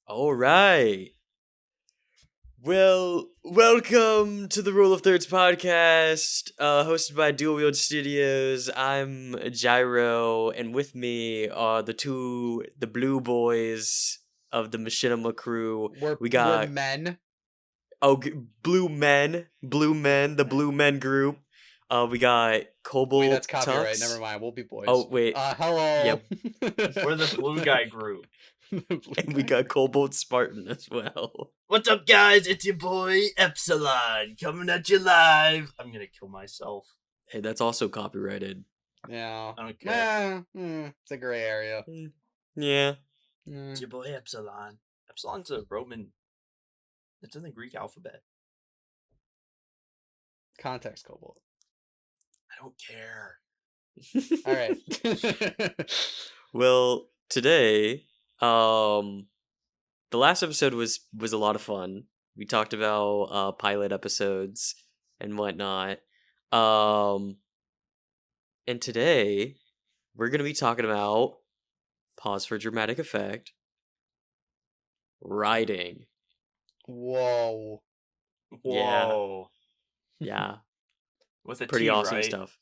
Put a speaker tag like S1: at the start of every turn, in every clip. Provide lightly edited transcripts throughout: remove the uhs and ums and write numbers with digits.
S1: All right. Well, welcome to the Rule of Thirds podcast, hosted by Dual Wield Studios. I'm Gyro, and with me are the blue boys of the Machinima crew.
S2: We're men.
S1: Blue men, the Blue Men group. We got Cobalt.
S2: Wait, that's copyright.
S1: Tux.
S2: Never mind. We'll be boys.
S1: Oh wait,
S2: hello.
S1: Yep.
S3: We're the blue guy group.
S1: And we got Cobalt Spartan as well.
S3: What's up, guys? It's your boy Epsilon coming at you live. I'm gonna kill myself.
S1: Hey, that's also copyrighted.
S2: Yeah.
S3: I don't care.
S2: It's a gray area.
S1: Yeah.
S3: It's your boy Epsilon. Epsilon's a Roman. It's in the Greek alphabet.
S2: Context, Cobalt.
S3: I don't care.
S2: All right.
S1: Well, today, the last episode was a lot of fun. We talked about pilot episodes and whatnot. And today we're gonna be talking about, pause for dramatic effect, writing.
S2: Whoa.
S3: Whoa.
S1: Yeah.
S3: With a
S1: Pretty
S3: T,
S1: awesome
S3: right?
S1: stuff.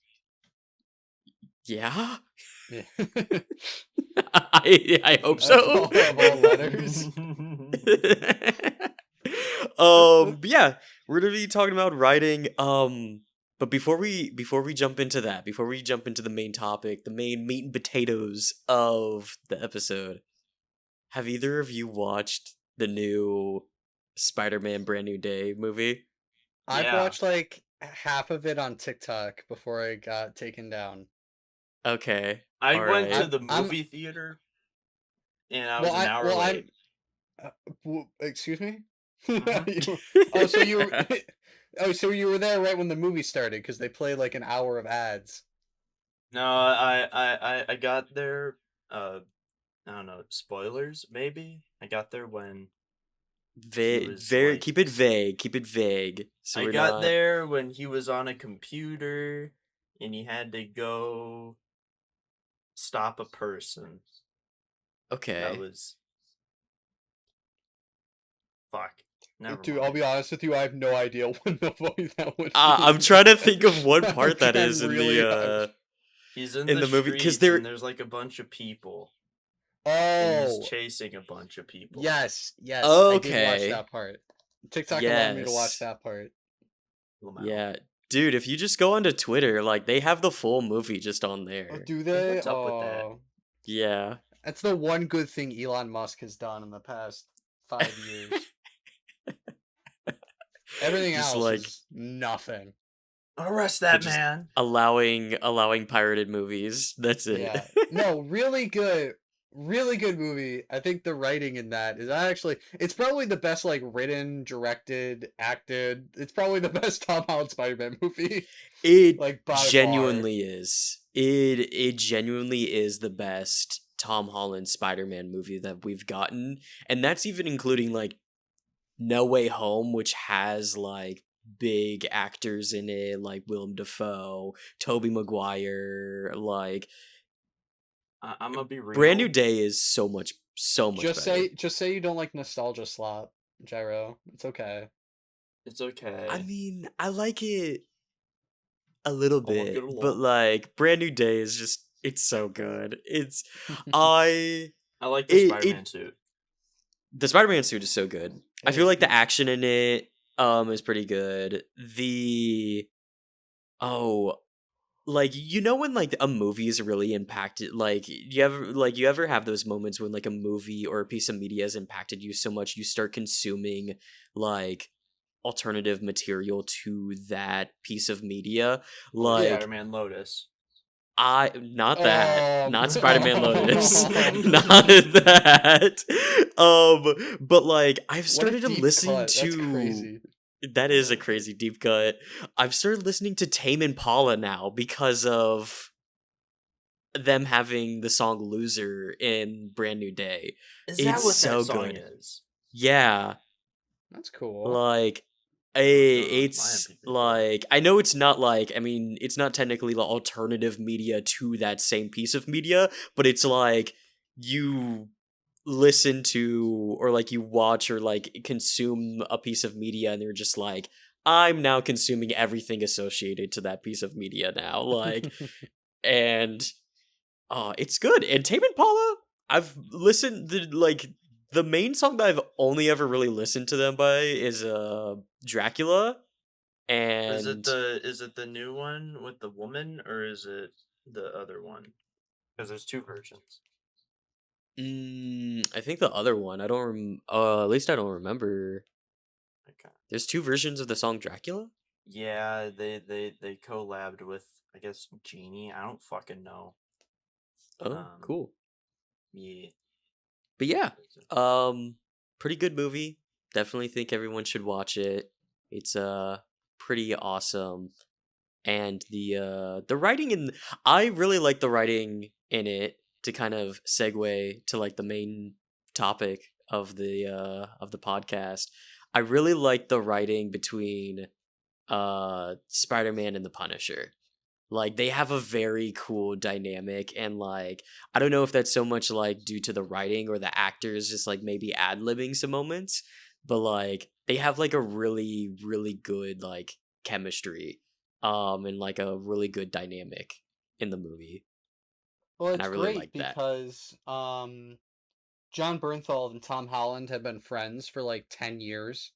S1: Yeah.
S2: Yeah.
S1: I hope so.
S2: Of all letters.
S1: But yeah, we're gonna be talking about writing. But before we jump into that, before we jump into the main topic, the main meat and potatoes of the episode, have either of you watched the new Spider-Man Brand New Day movie?
S2: I've watched like half of it on TikTok before I got taken down.
S1: Okay.
S3: I
S1: all
S3: went
S1: right.
S3: to the movie theater, and I was an hour late.
S2: Excuse me?
S3: Mhm.
S2: So you were there right when the movie started because they play like an hour of ads.
S3: No, I got there. I don't know. Spoilers, maybe. I got there when.
S1: Keep it vague. Keep it vague. So
S3: I
S1: we're
S3: got
S1: not...
S3: there when he was on a computer, and he had to go stop a person.
S1: Okay.
S3: That was. Fuck. Never
S2: Dude,
S3: mind.
S2: I'll be honest with you, I have no idea when the voice that would be.
S1: I'm trying to think of what part that
S2: trying
S1: is in
S2: really
S1: the
S3: He's in
S1: the
S3: the
S1: movie, 'cause
S3: streets,
S1: there-
S3: and there's like a bunch of people.
S2: Oh,
S3: And he's chasing a bunch of people.
S2: yes. I did
S1: Okay.
S2: watch that part. TikTok allowed me to watch
S1: Yes.
S2: that part.
S3: Lamau.
S1: Yeah, dude, if you just go onto Twitter, like they have the full movie just on
S2: Oh,
S1: there.
S2: do they?
S3: What's up with that?
S2: Oh.
S1: Yeah.
S2: That's the one good thing Elon Musk has done in the past 5 years. Everything
S1: Just
S2: else
S1: like-
S2: is nothing.
S3: Arrest that
S1: just-
S3: man.
S1: allowing pirated movies. That's it.
S2: Yeah. No, really good movie. I think the writing in that is it's probably the best like written, directed, acted. It's probably the best Tom Holland Spider-Man movie.
S1: It
S2: Like by far.
S1: genuinely is. It genuinely is the best Tom Holland Spider-Man movie that we've gotten, and that's even including like No Way Home, which has like big actors in it, like Willem Dafoe, Tobey Maguire. Like
S3: I'm gonna be real.
S1: Brand New Day is so much
S2: Just
S1: better.
S2: say you don't like nostalgia slop, Gyro. It's okay.
S3: It's okay.
S1: I mean, I like it a little
S3: I won't
S1: bit,
S3: get along.
S1: but like Brand New Day is just, it's so good. It's I
S3: like the
S1: it-
S3: Spider-Man suit.
S1: the Spider-Man suit is so good. I
S2: It
S1: feel
S2: is
S1: like the
S2: good.
S1: action in it is pretty good. Like when like a movie is really impacted, like you ever have those moments when like a movie or a piece of media has impacted you so much you start consuming like alternative material to that piece of media, like
S3: Spider-Man Lotus.
S1: not that, not Spider-Man
S2: Oh.
S1: Lotus, not that. But like I've
S2: What a
S1: started to
S2: deep
S1: listen
S2: cut. That's
S1: to.
S2: crazy.
S1: That is a crazy deep cut. I've started listening to Tame Impala now because of them having the song "Loser" in Brand New Day.
S3: Is
S1: It's
S3: that what
S1: so
S3: that song
S1: good.
S3: is?
S1: Yeah,
S2: That's cool.
S1: like It's
S3: MP3 player.
S1: like, I know it's not like, I mean, it's not technically the alternative media to that same piece of media, but it's like you listen to or like you watch or like consume a piece of media and you're just like, I'm now consuming everything associated to that piece of media now. Like, and it's good. And Tame Impala, I've listened to like the main song that I've only ever really listened to them by is Dracula. And
S3: Is it the new one with the woman, or is it the other one? Because there's two versions.
S1: I think the other one. I don't at least I don't remember.
S3: Okay.
S1: There's two versions of the song Dracula?
S3: Yeah, they collabed with, I guess, Genie. I don't fucking know.
S1: Oh, cool.
S3: Yeah.
S1: But yeah, pretty good movie. Definitely think everyone should watch it. It's pretty awesome. And the writing in I really like the writing in it, to kind of segue to like the main topic of the podcast. I really like the writing between Spider-Man and the Punisher. Like they have a very cool dynamic, and like I don't know if that's so much like due to the writing or the actors just like maybe ad-libbing some moments, but like they have like a really good like chemistry and like a really good dynamic in the movie,
S2: Well,
S1: and I
S2: it's
S1: really
S2: great
S1: like that.
S2: because John Bernthal and Tom Holland have been friends for like 10 years.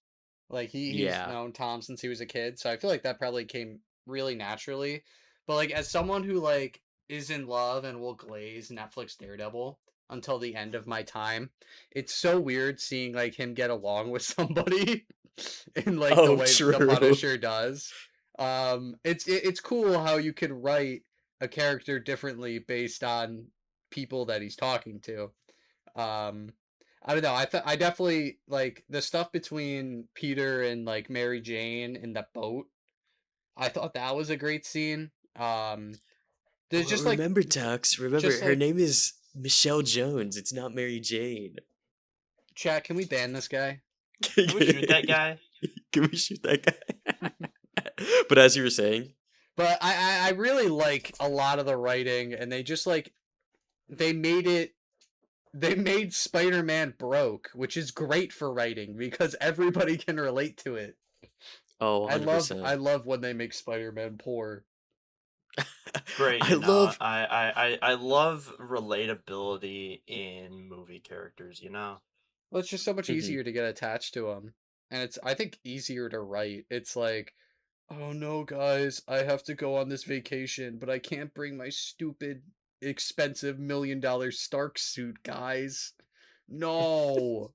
S2: Like he's
S1: Yeah.
S2: known Tom since he was a kid, so I feel like that probably came really naturally. But like as someone who like is in love and will glaze Netflix Daredevil until the end of my time, it's so weird seeing like him get along with somebody in like the
S1: Oh,
S2: way the
S1: true.
S2: Punisher does. It's cool how you could write a character differently based on people that he's talking to. Um, I don't know. I definitely like the stuff between Peter and like Mary Jane in the boat. I thought that was a great scene. There's
S1: Well,
S2: just like
S1: remember, Tux. Remember,
S2: just
S1: her
S2: like
S1: name is Michelle Jones. It's not Mary Jane.
S2: chat. Can we ban this guy?
S3: Can we shoot that guy?
S1: Can we shoot that guy? But as you were saying,
S2: But I really like a lot of the writing, and they just like they made it. They made Spider-Man broke, which is great for writing because everybody can relate to it.
S1: oh,
S2: I love
S1: 100%.
S2: I love when they make Spider-Man poor.
S3: Great,
S1: I love
S3: I love relatability in movie characters.
S2: Well, it's just so much
S1: Mhm.
S2: easier to get attached to them, and it's I think easier to write. It's like, oh no, guys, I have to go on this vacation, but I can't bring my stupid, expensive $1 million Stark suit, guys. No,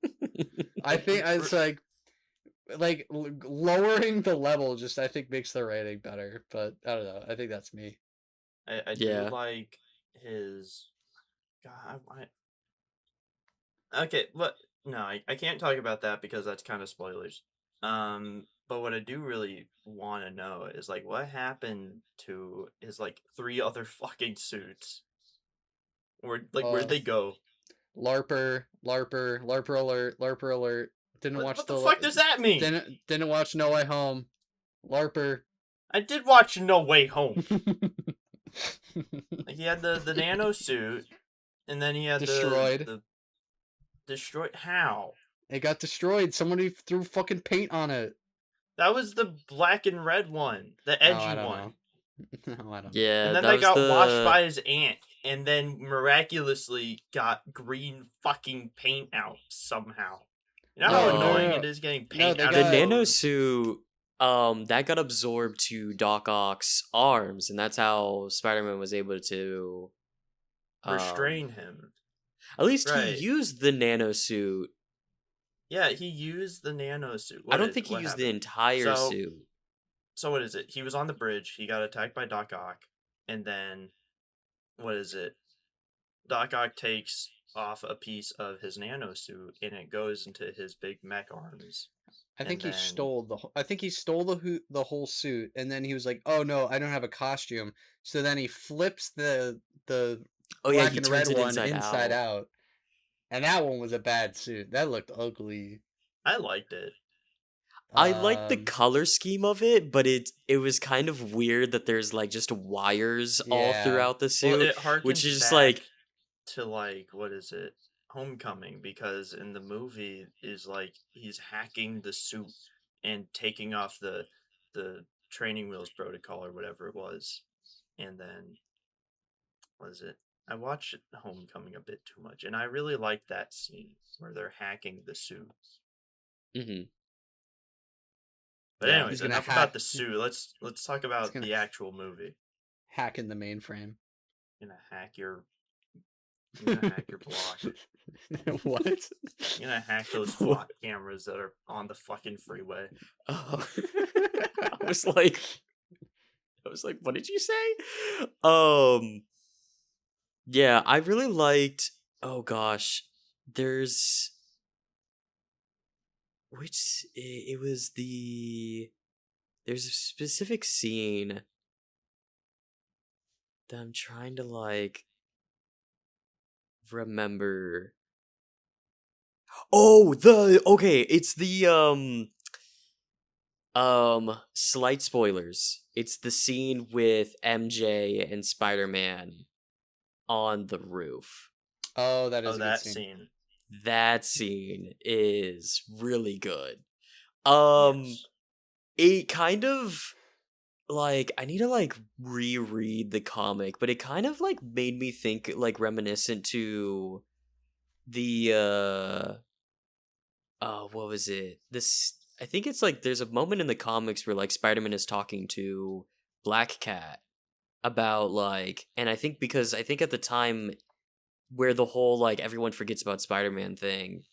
S2: I think it's like lowering the level just I think makes the writing better. But I don't know. I think that's me.
S3: I do
S1: Yeah.
S3: like his. God, okay, but no, I can't talk about that because that's kind of spoilers. But what I do really want to know is like what happened to his like three other fucking suits. Where'd
S2: Uh,
S3: they go?
S2: LARPer alert, LARPer alert. Didn't watch
S3: What the fuck does that mean?
S2: didn't watch No Way Home. LARPer.
S3: I did watch No Way Home. Like he had the nano suit, and then he had
S2: Destroyed.
S3: the destroyed. How?
S2: It got destroyed. Somebody threw fucking paint on it.
S3: That was the black and red one, the
S2: Oh,
S3: edgy
S2: I don't know.
S3: one.
S2: No, I don't know.
S1: Yeah,
S3: And then
S1: that
S3: they
S1: was
S3: got washed
S1: the
S3: by his aunt, and then miraculously got green fucking paint out somehow. You know how
S2: No, no,
S3: annoying
S2: no,
S3: it
S2: no.
S3: is getting
S2: No,
S3: paint
S2: they
S3: out
S1: the
S3: of
S2: got
S3: clothes?
S1: nanosuit that got absorbed to Doc Ock's arms, and that's how Spider-Man was able to
S3: Restrain
S1: um
S3: him.
S1: at least he
S3: Right.
S1: used the nanosuit.
S3: Yeah, he used the nano suit.
S1: I don't think he
S3: What
S1: used the
S3: happened?
S1: entire
S3: So
S1: suit.
S3: so what is it? He was on the bridge, he got attacked by Doc Ock, and then what is it? Doc Ock takes off a piece of his nano suit and it goes into his big mech arms.
S2: I think
S3: And
S2: he
S3: then
S2: stole I think he stole the whole suit, and then he was like, "Oh no, I don't have a costume." So then he flips the
S1: Oh yeah,
S2: black
S1: he
S2: and red
S1: turns it
S2: one
S1: inside
S2: inside
S1: out.
S2: out, and that one was a bad suit. That looked ugly.
S3: I liked it.
S1: I like the
S2: Um,
S1: color scheme of it, but it was kind of weird that there's like just wires all
S2: yeah,
S1: throughout the
S3: Well,
S1: suit,
S3: it
S1: which
S3: harkens
S1: is just
S3: back
S1: like,
S3: to like what is it? Homecoming, because in the movie is like he's hacking the suit and taking off the training wheels protocol or whatever it was. And then what is it? I watched Homecoming a bit too much, and I really like that scene where they're hacking the suit.
S1: mhm,
S3: But
S1: yeah.
S3: anyways,
S2: he's gonna
S3: enough
S2: hack.
S3: about the suit. Let's talk
S2: He's
S3: about
S2: gonna
S3: the actual movie.
S2: hack in the mainframe.
S3: I'm gonna hack your I'm gonna hack your block.
S2: What?
S3: I'm gonna hack those flock cameras that are on the fucking freeway.
S1: Oh. I was like, what did you say? Um, yeah, I really liked. Oh gosh, there's it was there's a specific scene that I'm trying to like remember. Oh, it's the slight spoilers. It's the scene with MJ and Spider-Man on the roof.
S2: Oh, that
S3: Oh,
S2: is a good
S3: that
S2: scene.
S3: scene.
S1: That scene is really good. Um
S3: Yes.
S1: it kind of like I need to like reread the comic, but it kind of like made me think like reminiscent to the what was it? This I think it's like there's a moment in the comics where like Spider-Man is talking to Black Cat about like, and I think because I think at the time where the whole like everyone forgets about Spider-Man thing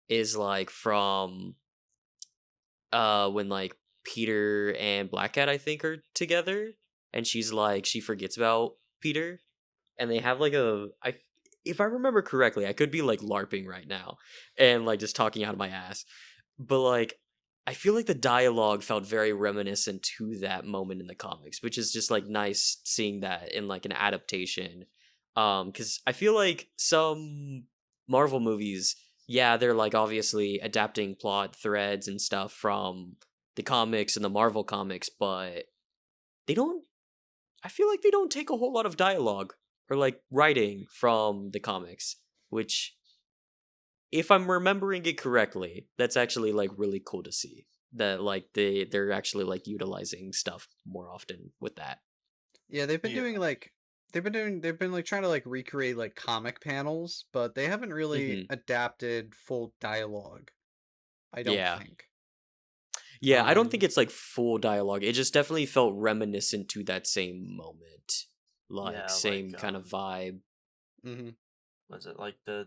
S1: is like from when like Peter and Black Cat I think are together, and she's like she forgets about Peter, and they have like if I remember correctly, I could be like LARPing right now and like just talking out of my ass, but like I feel like the dialogue felt very reminiscent to that moment in the comics, which is just like nice seeing that in like an adaptation. Because I feel like some Marvel movies, yeah, they're like obviously adapting plot threads and stuff from the comics and the Marvel comics, but they don't. I feel like they don't take a whole lot of dialogue or like writing from the comics, which if I'm remembering it correctly, that's actually like really cool to see. That like they're actually like utilizing stuff more often with that.
S2: Yeah, they've been
S3: Yeah.
S2: doing like they've been like trying to like recreate like comic panels, but they haven't really
S1: Hmm.
S2: adapted full dialogue, I don't
S1: Yeah.
S2: think.
S1: Yeah, I don't think
S2: Um,
S1: it's like full dialogue. It just definitely felt reminiscent to that same moment. Like
S3: Yeah, like
S1: same kind of vibe.
S2: mhm.
S3: was it like the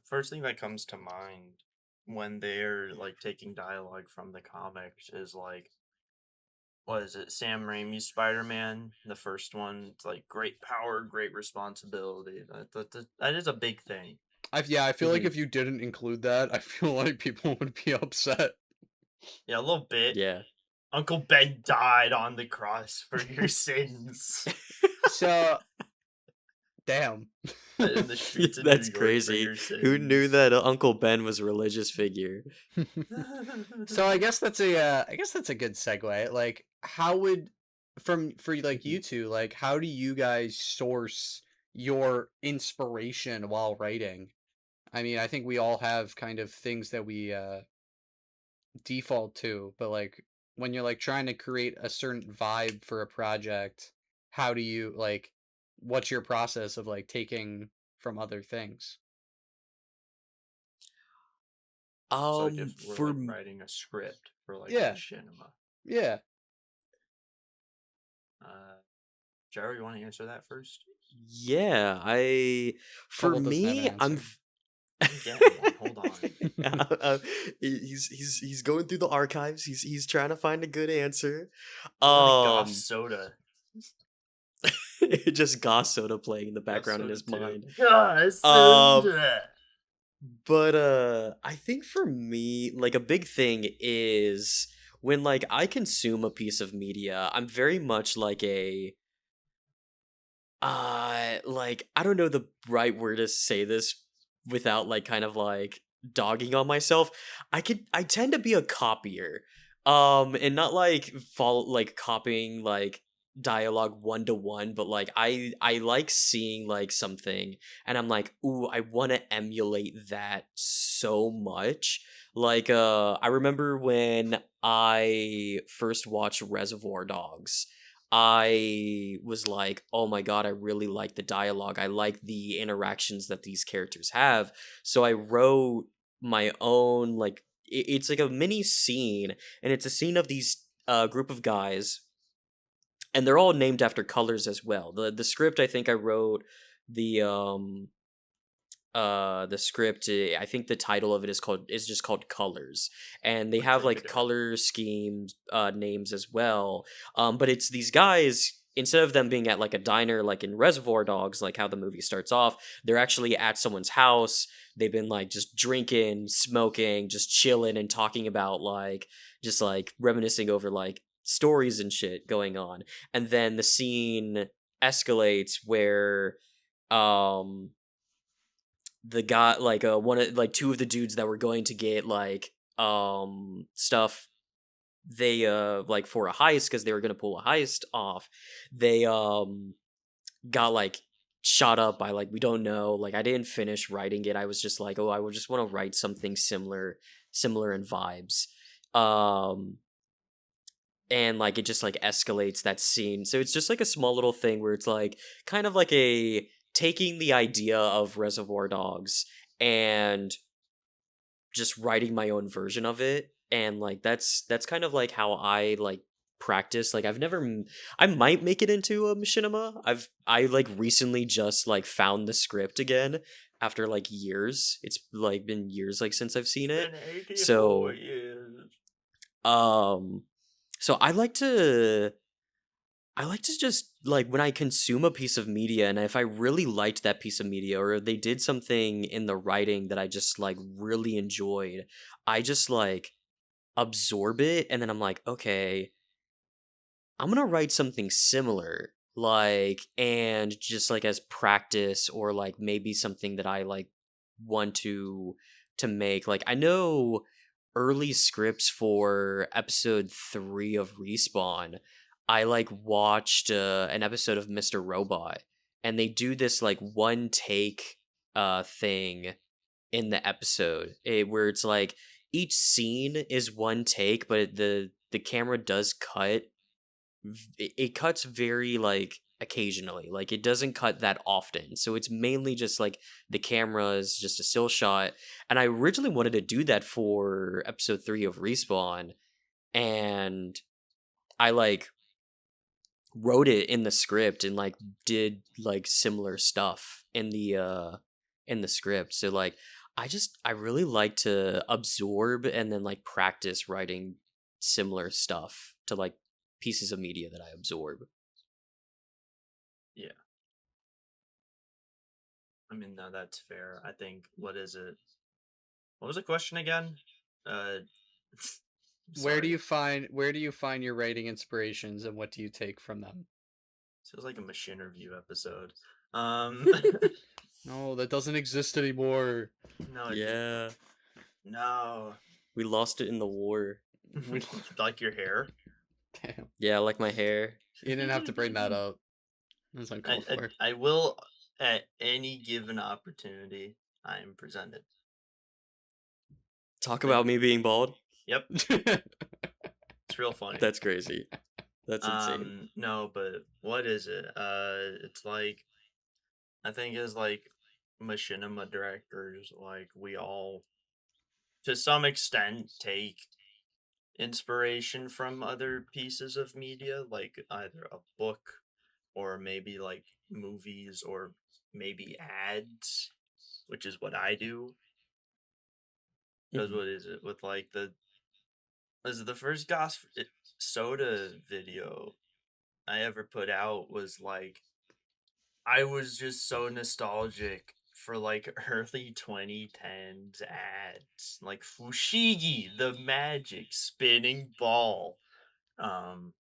S3: first thing that comes to mind when they're like taking dialogue from the comics is like what is it, Sam Raimi's Spider-Man, the first one. It's like great power, great responsibility. That is a big thing.
S2: I feel like
S1: Hmm.
S2: if you didn't include that, I feel like people would be upset.
S3: Yeah, a little bit.
S1: Yeah.
S3: Uncle Ben died on the cross for your sins.
S2: So, damn.
S3: In the streets of New
S1: That's
S3: York for
S1: crazy.
S3: your
S1: Who knew
S3: sins.
S1: that Uncle Ben was a religious figure?
S2: So I guess that's a good segue. Like, how would for like
S1: Mhm.
S2: you two, like how do you guys source your inspiration while writing? I mean, I think we all have kind of things that we default to, but like when you're like trying to create a certain vibe for a project, how do you like what's your process of like taking from other things?
S3: So like if we're
S1: For
S3: like writing a script for like a
S2: Yeah.
S3: machinima.
S2: Yeah.
S3: Uh Gyro, you want to answer that first?
S1: yeah, for
S2: Cobalt doesn't have an
S1: me,
S2: answer.
S3: I'm getting one. Hold on.
S1: he's going through the archives. He's trying to find a good answer.
S3: What about a Goss
S1: Um,
S3: soda?
S1: just Goss Soda playing in the
S3: Goss
S1: background in
S3: soda
S1: his
S3: too.
S1: mind.
S3: Goss
S1: Um,
S3: soda.
S1: but I think for me, like a big thing is when like I consume a piece of media, I'm very much like a like I don't know the right word to say this without like kind of like dogging on myself. I tend to be a copier. And not like follow like copying like dialogue one to one, but like I like seeing like something and I'm like, ooh, I want to emulate that so much. Like I remember when I first watched Reservoir Dogs, I was like, oh my god, I really like the dialogue. I like the interactions that these characters have. So I wrote my own like it's like a mini scene, and it's a scene of these group of guys, and they're all named after colors as well. The script I think I wrote the the script, I think the title of it is just called Colors, and they have like
S3: Okay.
S1: color schemes names as well. But it's these guys, instead of them being at like a diner like in Reservoir Dogs, like how the movie starts off, they're actually at someone's house. They've been like just drinking, smoking, just chilling and talking about like just like reminiscing over like stories and shit going on. And then the scene escalates where um the guy like one of like two of the dudes that were going to get like stuff, they like for a heist, because they were going to pull a heist off, they got like shot up by like we don't know, like I didn't finish writing it. I was just like, oh, I would just want to write something similar in vibes. um and like it just like escalates that scene, so it's just like a small little thing where it's like kind of like a taking the idea of Reservoir Dogs and just writing my own version of it. And like that's kind of like how I like practice. Like I might make it into a machinima. I like recently just like found the script again after like years. It's like been years like since I've seen it.
S3: Been 84
S1: So
S3: years.
S1: um so I like to just like when I consume a piece of media, and if I really liked that piece of media or they did something in the writing that I just like really enjoyed, I just like absorb it, and then I'm like, okay, I'm gonna write something similar, like, and just like as practice, or like maybe something that I like want to make. Like I know early scripts for episode 3 of Respawn. I like watched an episode of Mr. Robot, and they do this like one take thing in the episode, where it's like each scene is one take, but the camera does cut. It cuts very like occasionally, like it doesn't cut that often, so it's mainly just like the camera is just a still shot. And I originally wanted to do that for episode 3 of Respawn, and I like wrote it in the script and like did like similar stuff in the script. So like I really like to absorb and then like practice writing similar stuff to like pieces of media that I absorb.
S3: Yeah. I mean, no, that's fair. I think, what is it? What was the question again? Uh, sorry.
S2: Where do you find your writing inspirations, and what do you take from them?
S3: Feels like a machine review episode. Um,
S2: No, that doesn't exist anymore.
S3: no,
S1: Yeah,
S3: no.
S1: we lost it in the war.
S2: We-
S3: Like your hair.
S2: Damn,
S1: Yeah, I like my hair.
S2: you didn't have to bring that up. That's uncalled for.
S3: I will, at any given opportunity I am presented.
S1: Talk
S3: But
S1: about me being bald.
S3: yep, it's real funny.
S1: That's crazy. That's insane.
S3: No, but what is it? It's like, I think as like machinima directors, like we all, to some extent, take inspiration from other pieces of media, like either a book or maybe like movies or maybe ads, which is what I do. Because
S1: Mhm.
S3: what is it with like the first Gos soda video I ever put out was like, I was just so nostalgic for like early 2010s ads, like Fushigi, the magic spinning ball. Um,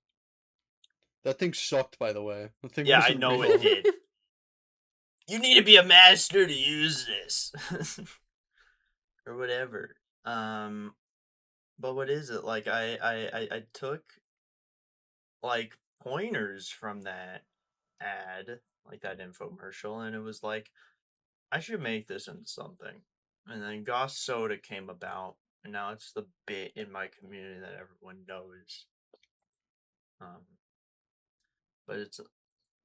S2: That thing sucked, by the way. The thing
S3: yeah, I
S2: wasn't
S3: know
S2: real.
S3: it did. You need to be a master to use this, or whatever. But what is it? Like I took like pointers from that ad, like that infomercial, and it was like I should make this into something. And then Goss Soda came about, and now it's the bit in my community that everyone knows. Um, but it's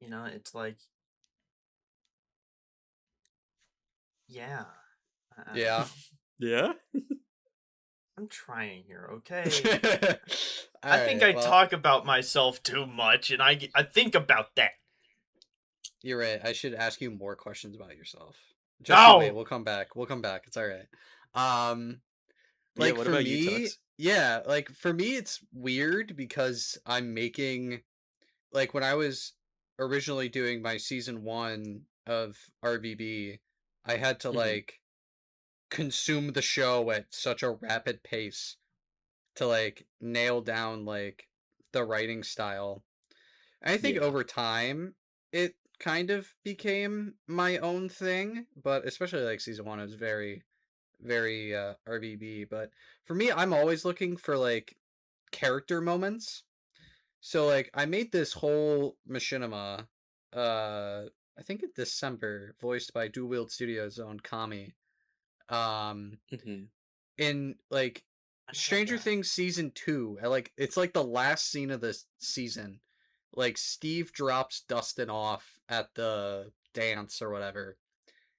S3: it's like yeah, I don't
S2: Yeah.
S3: know.
S1: Yeah.
S3: I'm trying here, okay?
S2: All
S3: I think
S2: right.
S3: I
S2: Well,
S3: talk about myself too much, and I think about that.
S2: you're right. I should ask you more questions about yourself. Just you wait.
S3: No.
S2: We'll come back. We'll come back. It's all right. Um,
S1: Yeah.
S2: like
S1: What
S2: for
S1: about you,
S2: me,
S1: Tux?
S2: yeah, like for me, it's weird because I'm making like when I was originally doing my season one of RVB, I had to
S1: Hmm.
S2: like consume the show at such a rapid pace to like nail down like the writing style. I think
S1: Yeah.
S2: over time it kind of became my own thing, but especially like season one, it was very RVB. But for me, I'm always looking for like character moments. So like I made this whole machinima, uh, I think in December, voiced by Dual Wield Studios' own Kami. Um,
S1: Hmm.
S2: in like
S3: I never
S2: Stranger
S3: that.
S2: Things season two, like it's like the last scene of this season. Like Steve drops Dustin off at the dance or whatever,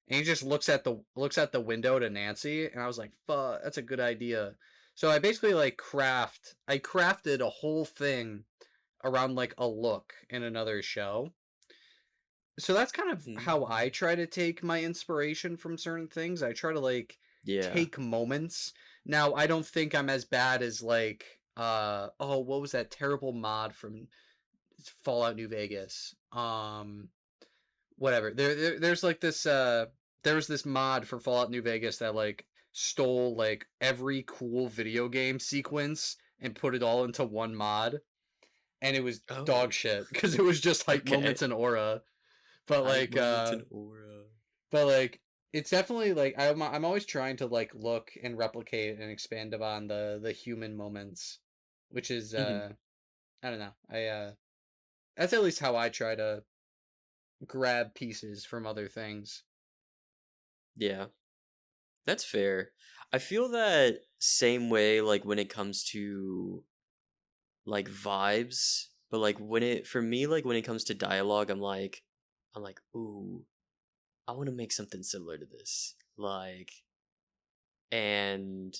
S2: and he just looks at the window to Nancy, and I was like, "Fuck, that's a good idea." So I basically I crafted a whole thing around like a look in another show. So that's kind of how I
S1: Mm.
S2: try to take my inspiration from certain things. I try to like
S1: Yeah.
S2: take moments. Now, I don't think I'm as bad as like oh, what was that terrible mod from Fallout New Vegas? Whatever. There's like this there was this mod for Fallout New Vegas that like stole like every cool video game sequence and put it all into one mod, and it was dog
S1: Oh.
S2: shit because it was just hype
S1: Okay.
S2: moments and aura. But
S1: Hype
S2: like
S1: moments and aura.
S2: but like it's definitely like I'm always trying to like look and replicate and expand upon the human moments, which is
S1: Hmm.
S2: I don't know. That's at least how I try to grab pieces from other things.
S1: Yeah. That's fair. I feel that same way, like when it comes to like vibes, but like when it for me, like when it comes to dialogue, I'm like, ooh, I want to make something similar to this. Like, and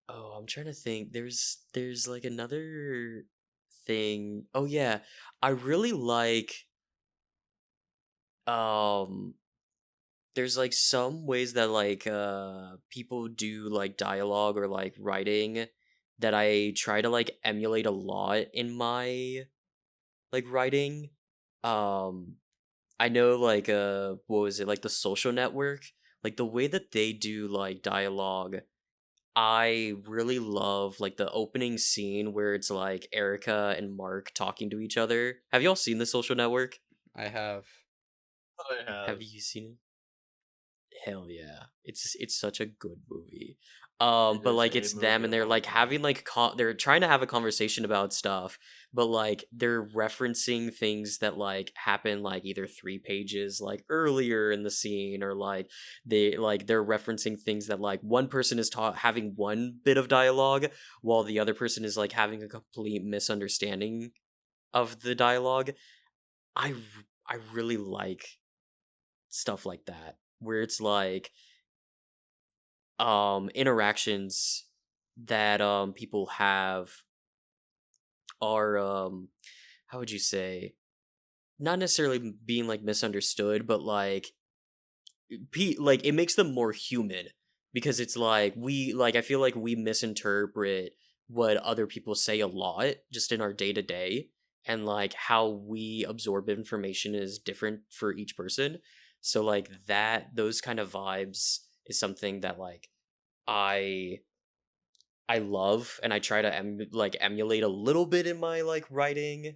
S1: oh, I'm trying to think. There's like another thing. Oh yeah, I really like um there's like some ways that like people do like dialogue or like writing that I try to like emulate a lot in my like writing. Um I know like what was it, like The Social Network? Like the way that they do like dialogue, I really love like the opening scene where it's like Erica and Mark talking to each other. Have y'all seen The Social Network?
S2: I have.
S3: I
S1: Have
S3: have.
S1: you seen it? Hell yeah. It's such a good movie.
S3: It
S1: But
S3: is
S1: like
S3: a
S1: it's them
S3: movie
S1: and
S3: of
S1: they're
S3: all
S1: like
S3: time.
S1: having like they're trying to have a conversation about stuff, but like they're referencing things that like happen like either 3 pages like earlier in the scene, or like they're referencing things that like one person is having one bit of dialogue while the other person is like having a complete misunderstanding of the dialogue. I really like stuff like that where it's like interactions that people have are how would you say, not necessarily being like misunderstood, but like like it makes them more human, because it's like we like I feel like we misinterpret what other people say a lot just in our day to day, and like how we absorb information is different for each person. So like that those kind of vibes is something that like I I love, and I try to like emulate a little bit in my like writing.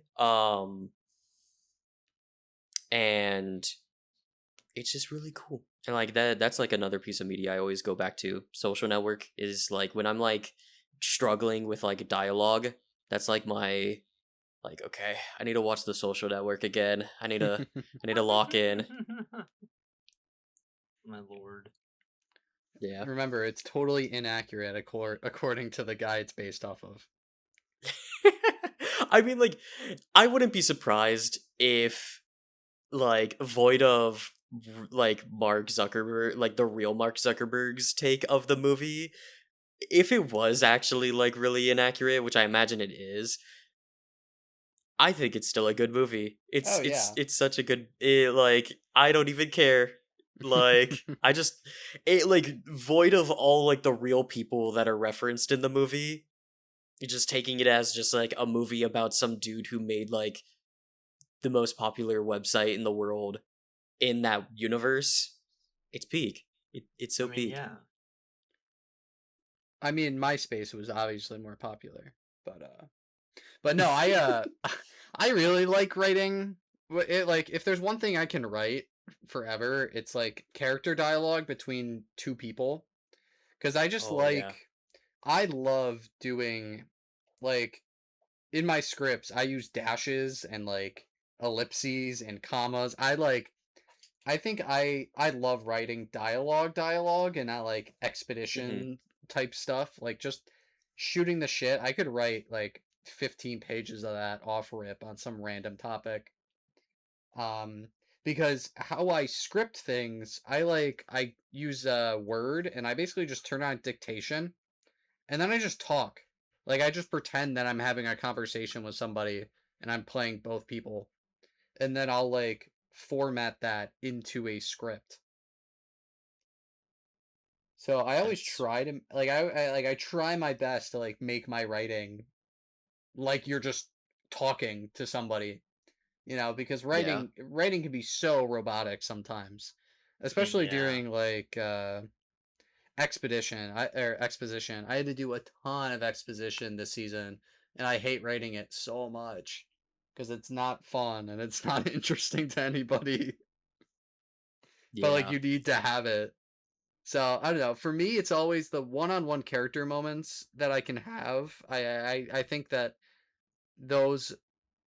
S1: And it's just really cool. And like that's like another piece of media I always go back to. Social Network is like when I'm like struggling with like dialogue, that's like my like okay, I need to watch The Social Network again. I need to lock in.
S3: My lord.
S1: Yeah.
S2: Remember, it's totally inaccurate according to the guy it's based off of.
S1: I mean like I wouldn't be surprised if like void of like Mark Zuckerberg, like the real Mark Zuckerberg's take of the movie, if it was actually like really inaccurate, which I imagine it is, I think it's still a good movie.
S2: Oh yeah.
S1: It's such a good like I don't even care. Like I just it like void of all like the real people that are referenced in the movie. You're just taking it as just like a movie about some dude who made like the most popular website in the world in that universe. It's peak. It's
S3: I
S1: so
S3: mean,
S1: peak.
S3: yeah.
S2: I mean, MySpace was obviously more popular, but no, I really like writing. It like if there's one thing I can write forever, it's like character dialogue between two people, because I just
S1: Oh yeah.
S2: I love doing like in my scripts I use dashes and like ellipses and commas. I think I love writing dialogue and not like
S1: Hmm.
S2: expedition type stuff. Like just shooting the shit. I could write like 15 pages of that off rip on some random topic. Um because how I script things, I use Word and I basically just turn on dictation and then I just talk. Like I just pretend that I'm having a conversation with somebody and I'm playing both people and then I'll like format that into a script. So I always
S1: That's
S2: try to I try my best to like make my writing like you're just talking to somebody, because
S1: yeah.
S2: writing can be so robotic sometimes,
S3: I mean,
S2: especially
S3: yeah.
S2: during like exposition. I had to do a ton of exposition this season, and I hate writing it so much because it's not fun and it's not interesting to anybody. But like
S1: Yeah.
S2: you need to have it. So I don't know. For me, it's always the one-on-one character moments that I can have. I think that those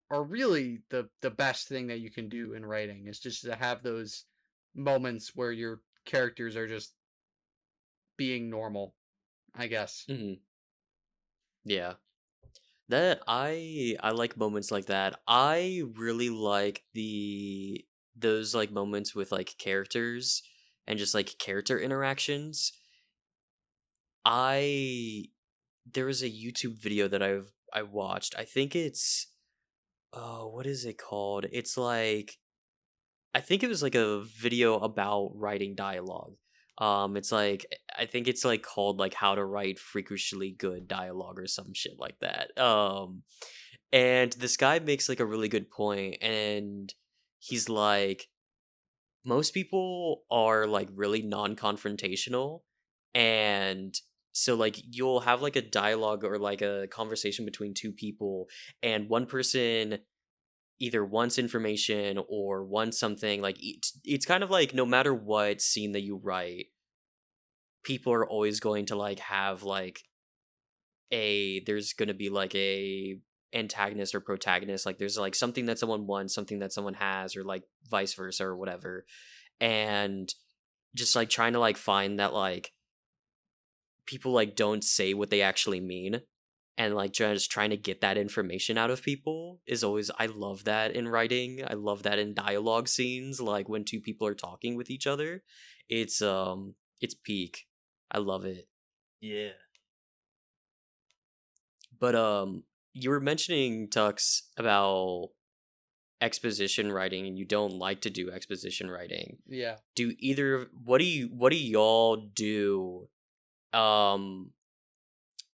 S2: are really the best thing that you can do in writing is just to have those moments where your characters are just being normal, I guess.
S1: Hmm. Yeah. That I like moments like that. I really like the those like moments with like characters and just like character interactions. I there was a YouTube video that I watched. I think it's oh, what is it called? It's like I think it was like a video about writing dialogue. It's like I think it's like called like how to write freakishly good dialogue or some shit like that. And this guy makes like a really good point, and he's like, most people are like really non-confrontational, and so like you'll have like a dialogue or like a conversation between two people, and one person either wants information or wants something like it's kind of like no matter what scene that you write, people are always going to like have like there's going to be like a antagonist or protagonist, like there's like something that someone wants, something that someone has, or like vice versa or whatever. And just like trying to like find that like people like don't say what they actually mean, and like just trying to get that information out of people is always I love that in writing. I love that in dialogue scenes, like when two people are talking with each other. It's peak. I love it.
S3: Yeah.
S1: But you were mentioning Tux about exposition writing and you don't like to do exposition writing.
S2: Yeah.
S1: Do either what do y'all do um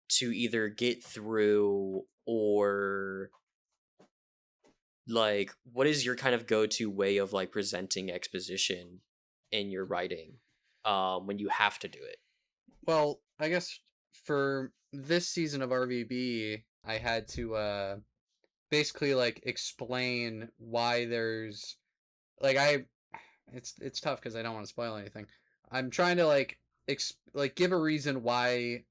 S1: to either get through, or like what is your kind of go-to way of like presenting exposition in your writing when you have to do it?
S2: Well, I guess for this season of RVB, I had to basically like explain why there's like it's tough because I don't want to spoil anything. I'm trying to like give a reason why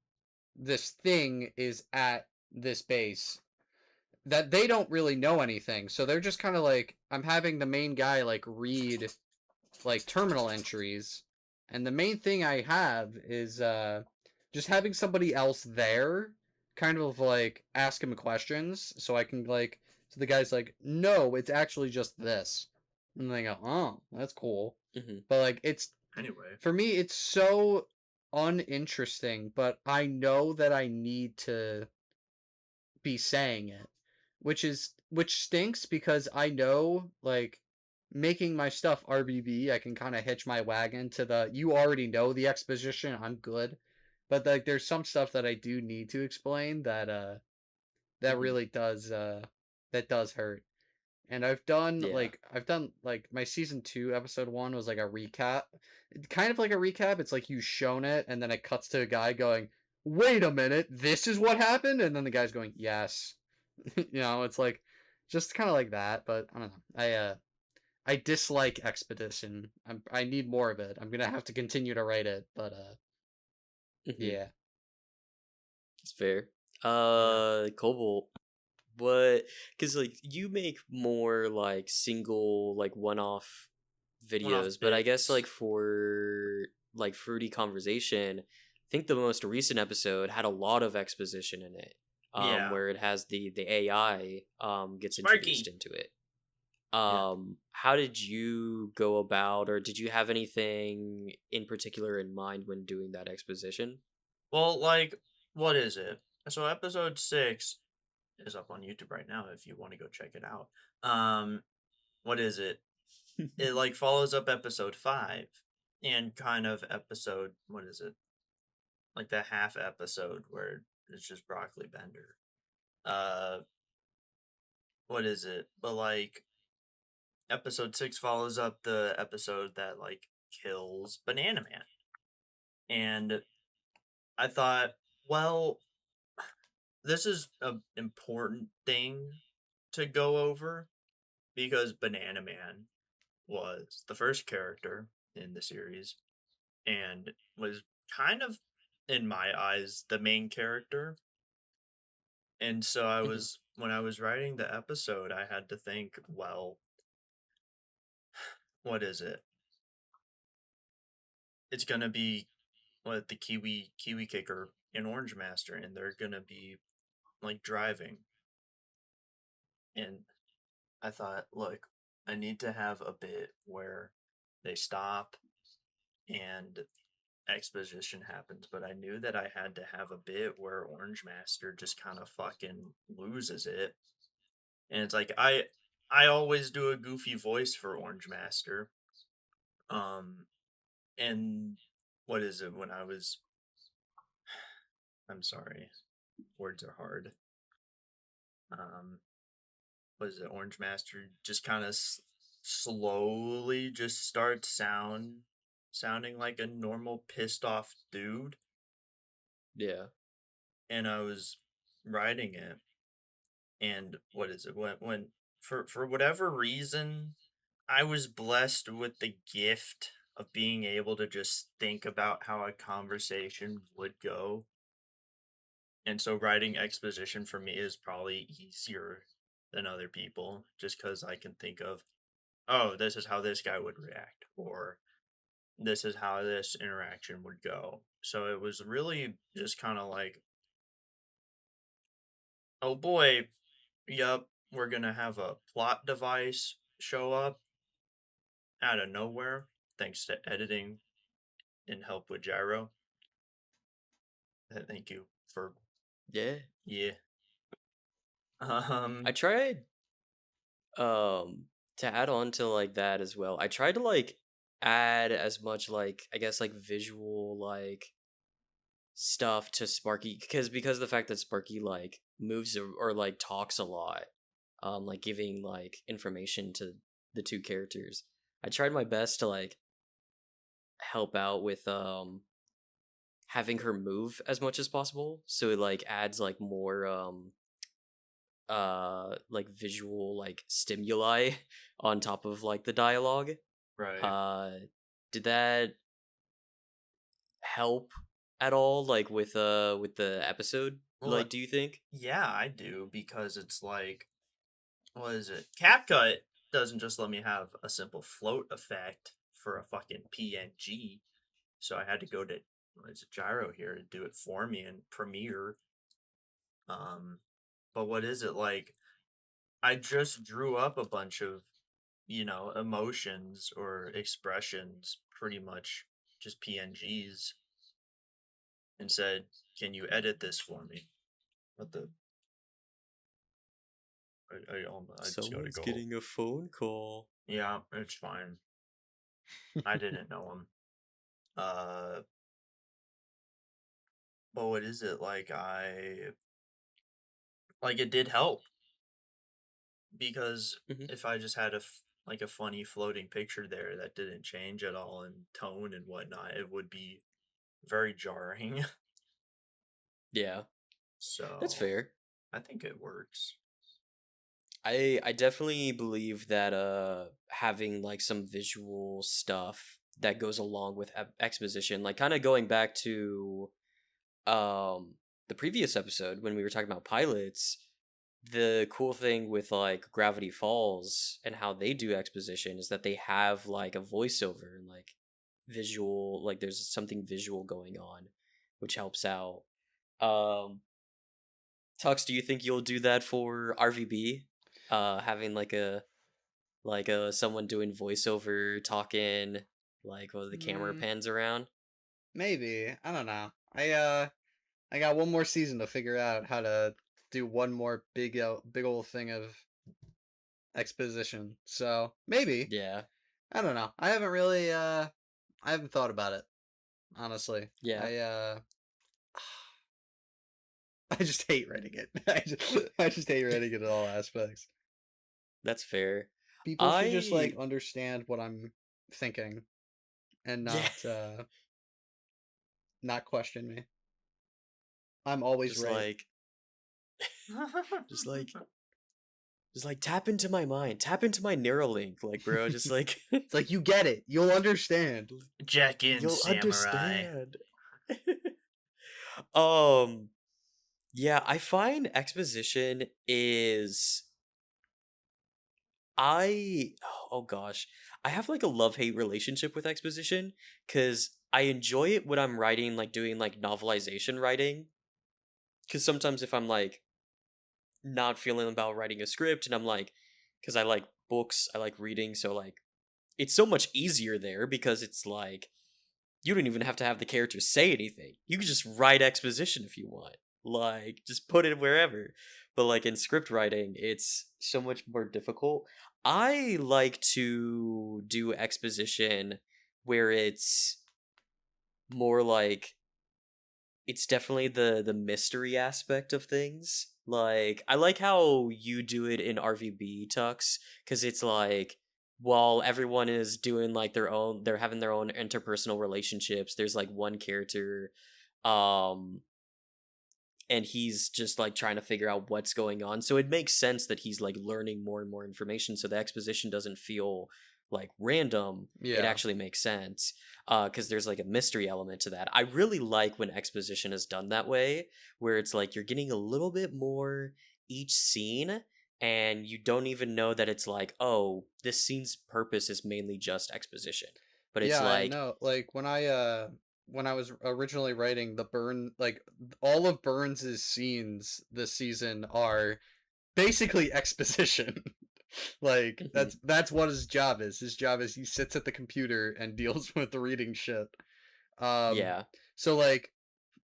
S2: this thing is at this base that they don't really know anything. So they're just kind of like, I'm having the main guy like read like terminal entries, and the main thing I have is just having somebody else there kind of like ask him questions so I can like, so the guy's like, no, it's actually just this, and they go, oh, that's cool.
S1: Mm-hmm.
S2: But like, it's,
S3: Anyway,
S2: for me it's so uninteresting, but I know that I need to be saying it, which stinks because I know like making my stuff RBB, I can kind of hitch my wagon to the, you already know the exposition, I'm good. But like there's some stuff that I do need to explain that
S1: Mm-hmm.
S2: really does that does hurt. And
S1: Yeah.
S2: I've done like my season 2 episode 1 was like a recap. Kind of like a recap. It's like you shown it and then it cuts to a guy going, "Wait a minute, this is what happened?" And then the guy's going, "Yes." It's like just kind of like that, but I don't know. I dislike Expedition. I need more of it. I'm going to have to continue to write it, but
S1: Mm-hmm.
S2: yeah.
S1: It's fair.
S3: yeah.
S1: Cobalt. What? Because like you make more like single like one-off
S3: One-off
S1: videos, but I guess
S3: bits.
S1: like for like Fruity Conversation, I think the most recent episode had a lot of exposition in it.
S3: Yeah.
S1: Where it has the AI gets introduced
S3: Sparky.
S1: into it.
S3: Yeah.
S1: How did you go about, or did you have anything in particular in mind when doing that exposition?
S3: Well, like, what is it? So episode 6 is up on YouTube right now if you want to go check it out. What is it? It like follows up episode 5 and kind of episode, what is it? Like the half episode where it's just Broccoli Bender. Uh what is it? But like episode 6 follows up the episode that like kills Banana Man. And I thought, well, this is an important thing to go over because Banana Man was the first character in the series and was kind of, in my eyes, the main character. And so
S1: Mhm.
S3: when I was writing the episode, I had to think, well, what is it? It's gonna be what the Kiwi Kicker and Orange Master, and they're gonna be like driving. And I thought, look, I need to have a bit where they stop and exposition happens, but I knew that I had to have a bit where Orange Master just kind of fucking loses it. And it's like I always do a goofy voice for Orange Master. Um and what is it when I was I'm sorry, words are hard. Um what is it, Orange Master just kind of slowly just starts sounding like a normal pissed off dude,
S1: Yeah.
S3: and I was writing it. And what is it? When for whatever reason, I was blessed with the gift of being able to just think about how a conversation would go. And so writing exposition for me is probably easier than other people just cuz I can think of, oh, this is how this guy would react, or this is how this interaction would go. So it was really just kind of like, oh boy, yep, we're going to have a plot device show up out of nowhere, thanks to editing and help with Gyro. Thank you for,
S1: Yeah.
S3: yeah.
S1: I tried to add on to like that as well. I tried to like add as much like I guess like visual like stuff to Sparky because of the fact that Sparky like moves or like talks a lot, like giving like information to the two characters. I tried my best to like help out with having her move as much as possible, so it like adds like more like visual like stimuli on top of like the dialogue.
S3: Right.
S1: Did that help at all, like with the episode?
S3: Well,
S1: Like, do you think?
S3: yeah, I do, because it's like, what is it? CapCut doesn't just let me have a simple float effect for a fucking PNG. So I had to go to, what is it, Gyro here to do it for me in Premiere. Um, but what is it like? I just drew up a bunch of, emotions or expressions, pretty much just PNGs, and said, "Can you edit this for me?" What the? I just gotta
S1: Someone's
S3: go.
S1: getting a phone call.
S3: Yeah, it's fine. I didn't know him. Uh, but what is it like? It did help, because
S1: Hmm.
S3: if I just had like a funny floating picture there that didn't change at all in tone and whatnot, it would be very jarring.
S1: Yeah, that's
S3: So
S1: fair.
S3: I think it works.
S1: I definitely believe that having like some visual stuff that goes along with exposition, like kind of going back to um the previous episode when we were talking about pilots, the cool thing with like Gravity Falls and how they do exposition is that they have like a voiceover and like visual, like there's something visual going on, which helps out. um Tux, do you think you'll do that for RVB? Having like a someone doing voiceover talking like while the camera
S2: Mm,
S1: pans around?
S2: maybe. I don't know. I got one more season to figure out how to do one more big old thing of exposition. So maybe.
S1: Yeah.
S2: I don't know. I haven't really I haven't thought about it, honestly.
S1: Yeah.
S2: I just hate writing it. I just hate writing it in all aspects.
S1: That's fair.
S2: People should just like
S1: I
S2: understand what I'm thinking and
S1: Yeah.
S2: not question me. I'm always
S1: Just
S2: right.
S1: like just like just like tap into my mind, tap into my Neuralink, like bro, just like
S2: It's like you get it. You'll understand.
S3: Jack in,
S1: you'll
S3: samurai.
S1: understand. um yeah, I find exposition is I oh gosh, I have like a love-hate relationship with exposition cuz I enjoy it when I'm writing like doing like novelization writing cuz sometimes if I'm like not feeling about writing a script and I'm like cuz I like books, I like reading, so like it's so much easier there because it's like you don't even have to have the characters say anything. You can just write exposition if you want. Like, just put it wherever. But like in script writing, it's so much more difficult. I like to do exposition where it's more like it's definitely the mystery aspect of things. Like I like how you do it in RVB Tux cuz it's like while everyone is doing like they're having their own interpersonal relationships, there's like one character um and he's just like trying to figure out what's going on. So it makes sense that he's like learning more and more information so the exposition doesn't feel like random. It
S2: Yeah.
S1: actually makes sense because there's like a mystery element to that. I really like when exposition is done that way, where it's like you're getting a little bit more each scene and you don't even know that it's like, oh, this scene's purpose is mainly just exposition. But it's
S2: Yeah, I
S1: like,
S2: know. Like when I was originally writing all of Burns's scenes this season are basically exposition. Like
S1: mhm,
S2: that's what his job is. His job is he sits at the computer and deals with the reading shit. Um
S1: yeah,
S2: so like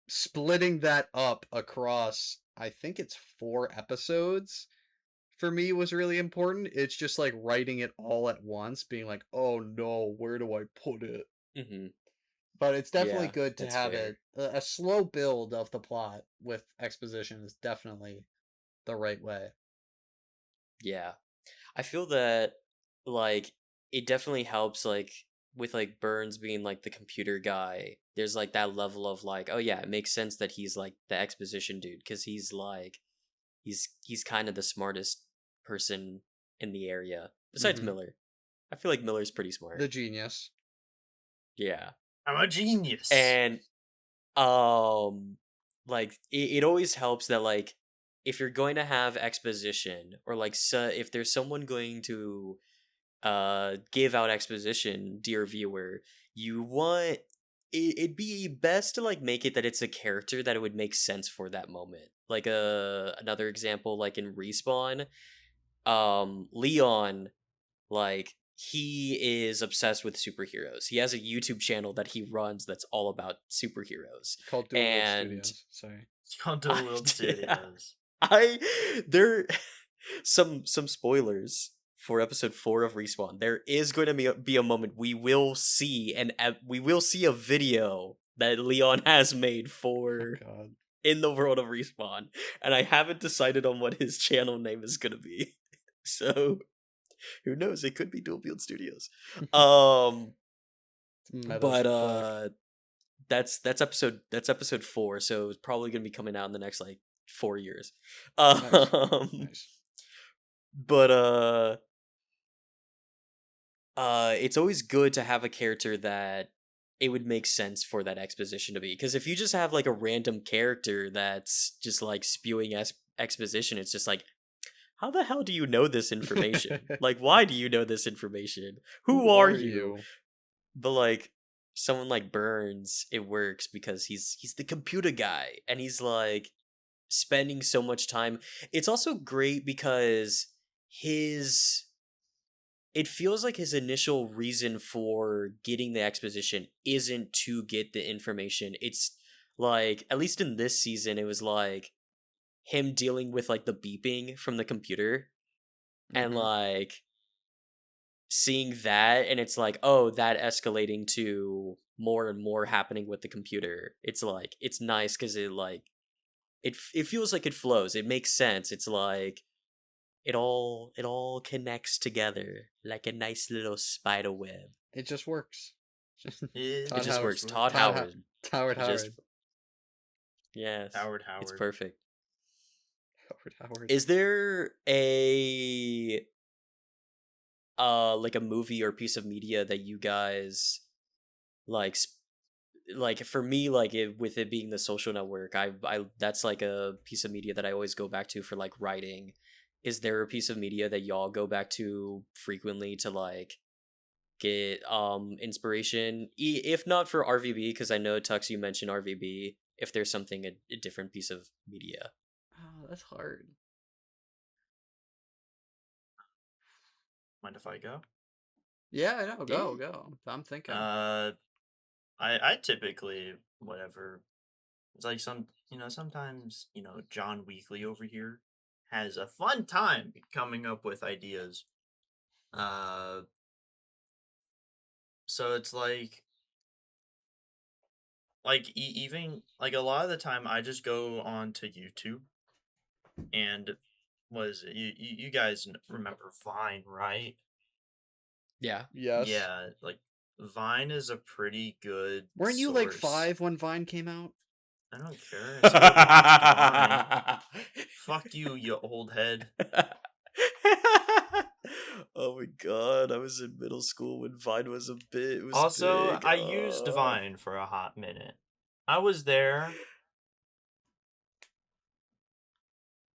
S2: splitting that up across I think it's 4 episodes for me was really important. It's just like writing it all at once, being like, "Oh no, where do I put it?"
S1: hmm,
S2: But it's definitely
S1: yeah,
S2: good to
S1: that's
S2: have
S1: fair.
S2: it a slow build of the plot with exposition is definitely the right way.
S1: Yeah. I feel that like it definitely helps like with like Burns being like the computer guy. There's like that level of like, oh yeah, it makes sense that he's like the exposition dude because he's like he's kind of the smartest person in the area besides
S2: Hmm.
S1: Miller. I feel like Miller's pretty smart.
S2: The genius.
S1: Yeah.
S3: I'm a genius.
S1: And like it always helps that like if you're going to have exposition or like if there's someone going to give out exposition, dear viewer, you want it'd be best to like make it that it's a character that it would make sense for that moment. Like another example, like in Respawn, Leon, like he is obsessed with superheroes. He has a YouTube channel that he runs that's all about superheroes.
S2: Called Dual Wield
S1: And
S2: Studios. Sorry.
S3: It's called Dual Wield Studios.
S1: There some spoilers for episode 4 of Respawn. There is going to be a moment we will see a video that Leon has made for
S2: Oh God.
S1: in the world of Respawn, and I haven't decided on what his channel name is going to be. So who knows? It could be Dual Wield Studios.
S2: Meta
S1: But
S2: fuck.
S1: that's episode 4, so it's probably gonna be coming out in the next like 4 years.
S2: Nice.
S1: But it's always good to have a character that it would make sense for that exposition to be, because if you just have like a random character that's just like spewing exposition, it's just like, how the hell do you know this information? Like, why do you know this information? Who are you? But like someone like Burns, it works because he's the computer guy and he's like spending so much time. It's also great because it feels like his initial reason for getting the exposition isn't to get the information. It's like, at least in this season, it was like him dealing with like the beeping from the computer and like seeing that, and it's like, oh, that escalating to more and more happening with the computer. It's like, it's nice because it like it feels like it flows. It makes sense. It's like it all connects together like a nice little spider web.
S2: It just works.
S1: It
S2: Todd
S1: just
S2: Howard.
S1: works. Todd
S2: Todd
S1: Howard.
S2: Howard.
S1: Just yes.
S3: Howard.
S1: It's perfect.
S2: Howard.
S1: Is there a like a movie or piece of media that you guys like like for me, like with it being The Social Network, I that's like a piece of media that I always go back to for like writing. Is there a piece of media that y'all go back to frequently to like get inspiration, if not for RVB, because I know Tux, you mentioned RVB, if there's something a different piece of media?
S2: Oh, that's hard.
S3: Mind if I go?
S2: Yeah, I know. Go. I'm thinking.
S3: I typically, whatever, it's like sometimes, John Weekly over here has a fun time coming up with ideas. So it's like even like a lot of the time I just go on to YouTube and you guys remember Vine, right?
S1: Yeah.
S2: Yes.
S3: Yeah, like Vine is a pretty good
S2: Weren't you like
S3: source.
S2: 5 when Vine came out?
S3: I don't care. I still watched Vine. Fuck you, you old head.
S1: Oh my god, I was in middle school when Vine was it was
S3: Also,
S1: big.
S3: I used Vine for a hot minute. I was there.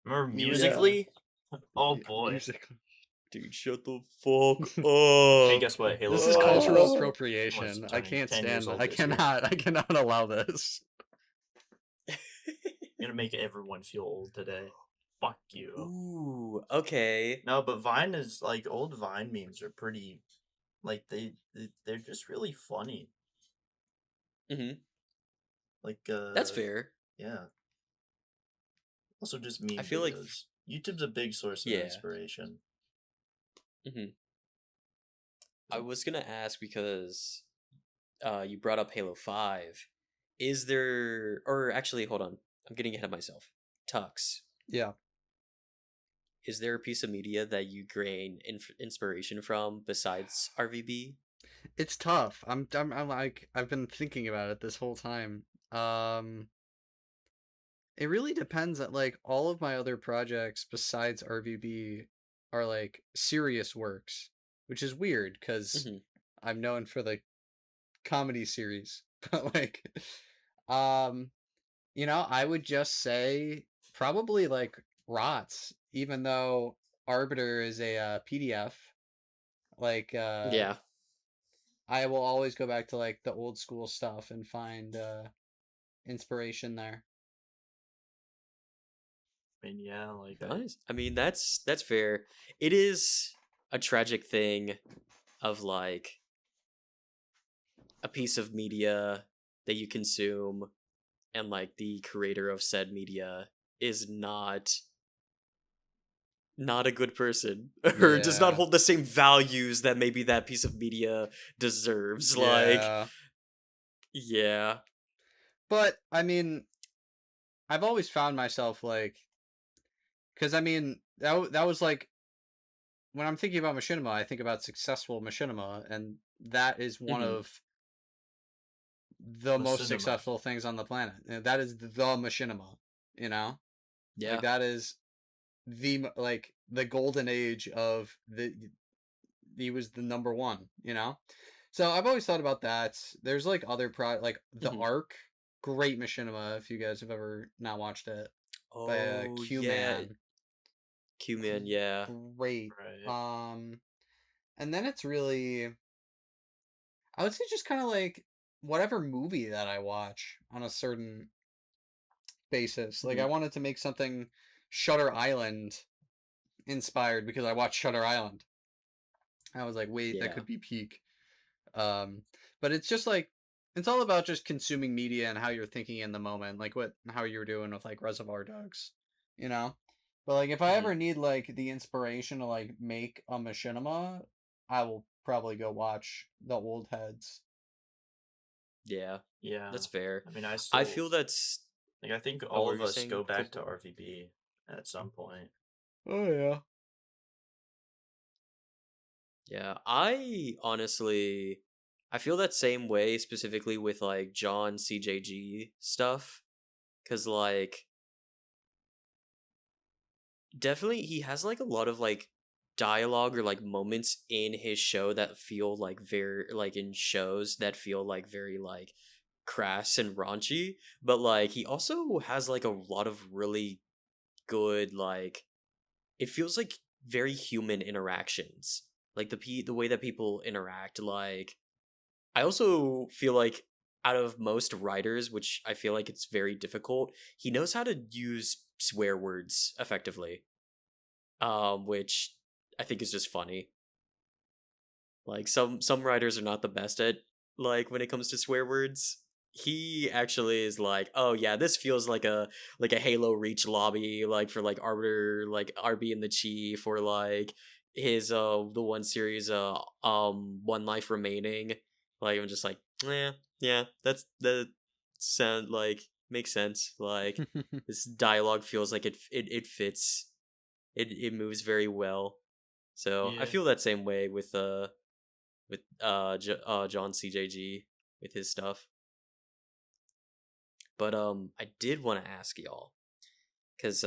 S3: Remember Musically? Oh boy.
S2: Musically.
S1: Dude, shut the fuck up.
S3: Hey, guess what? Halo
S2: This is
S3: 5
S2: cultural
S3: was
S2: appropriation. I
S3: turning
S2: can't
S3: 10
S2: stand
S3: years
S2: that.
S3: old
S2: I
S3: this year.
S2: cannot allow this.
S3: You're gonna make everyone feel old today. Fuck you.
S1: Ooh, okay.
S3: No, but Vine is like old Vine memes are pretty, like they're just really funny.
S1: Mm-hmm.
S3: Like
S1: That's fair.
S3: Yeah. Also, just meme
S1: I feel like
S3: videos. YouTube's a big source of
S1: Yeah.
S3: inspiration.
S1: Mm-hmm. I was gonna ask because you brought up Halo 5. Is there, or actually, hold on, I'm getting ahead of myself. Tux,
S2: Yeah.
S1: is there a piece of media that you gain inspiration from besides RVB?
S2: It's tough. I'm like, I've been thinking about it this whole time. It really depends that like all of my other projects besides RVB are like serious works. which is weird because
S1: Hmm.
S2: I'm known for the comedy series. But like, um, I would just say probably like Rots, even though Arbiter is a PDF. Like,
S1: Yeah.
S2: I will always go back to like the old school stuff and find inspiration there.
S3: I mean, yeah, like I
S1: Nice. I mean, that's fair. It is a tragic thing of like a piece of media that you consume and like the creator of said media is not a good person or does not
S2: Yeah,
S1: hold the same values that maybe that piece of media deserves. Like,
S2: yeah.
S1: yeah.
S2: But I mean, I've always found myself like, because I mean, that was like when I'm thinking about machinima, I think about successful machinima, and that is one
S1: Hmm.
S2: of the most
S3: cinema.
S2: successful things on the planet. That is the machinima, you know? Like
S1: Yeah.
S2: that is like the golden age of the he was the number one, you know? So I've always thought about that. There's like other like the
S1: Hmm.
S2: Ark, great machinima if you guys have ever not watched it by
S1: Oh,
S2: Q
S1: yeah.
S2: Man.
S1: Q-Man, yeah.
S2: Great.
S3: Right.
S2: And then it's really I would say just kind of like whatever movie that I watch on a certain basis. Like I
S1: Hmm.
S2: wanted to make something Shutter Island inspired because I watched Shutter Island. I was like, wait, that
S1: Yeah.
S2: could be peak. Um, but it's just like it's all about just consuming media and how you're thinking in the moment, like how you were doing with like Reservoir Dogs, you know. But like if I
S3: Hmm.
S2: ever need like the inspiration to like make a machinima, I will probably go watch the old heads.
S1: Yeah.
S3: Yeah.
S1: That's fair.
S3: I mean, I
S1: I
S3: still
S1: feel that's
S3: like. I think
S1: oh,
S3: all
S1: what were
S3: of
S1: you
S3: us
S1: saying,
S3: go back to
S1: Cobalt?
S3: RVB at some point.
S2: Oh yeah.
S1: Yeah, I honestly I feel that same way specifically with like John CJG stuff cuz like definitely he has like a lot of like dialogue or like moments in his show that feel like very like in shows that feel like very like crass and raunchy, but like he also has like a lot of really good like it feels like very human interactions. Like the way that people interact like I also feel like out of most writers, which I feel like it's very difficult, he knows how to use swear words effectively. Which I think is just funny. Like some writers are not the best at like when it comes to swear words. He actually is like, oh yeah, this feels like a Halo Reach lobby, like for like Arbiter, like RB and the Chief, or like his the one series One Life Remaining. Like I'm just like, yeah, yeah, that sound like makes sense. Like this dialogue feels like it fits. It moves very well. So I
S3: Yeah.
S1: feel that same way with John CJG with his stuff. But I did want to ask y'all cuz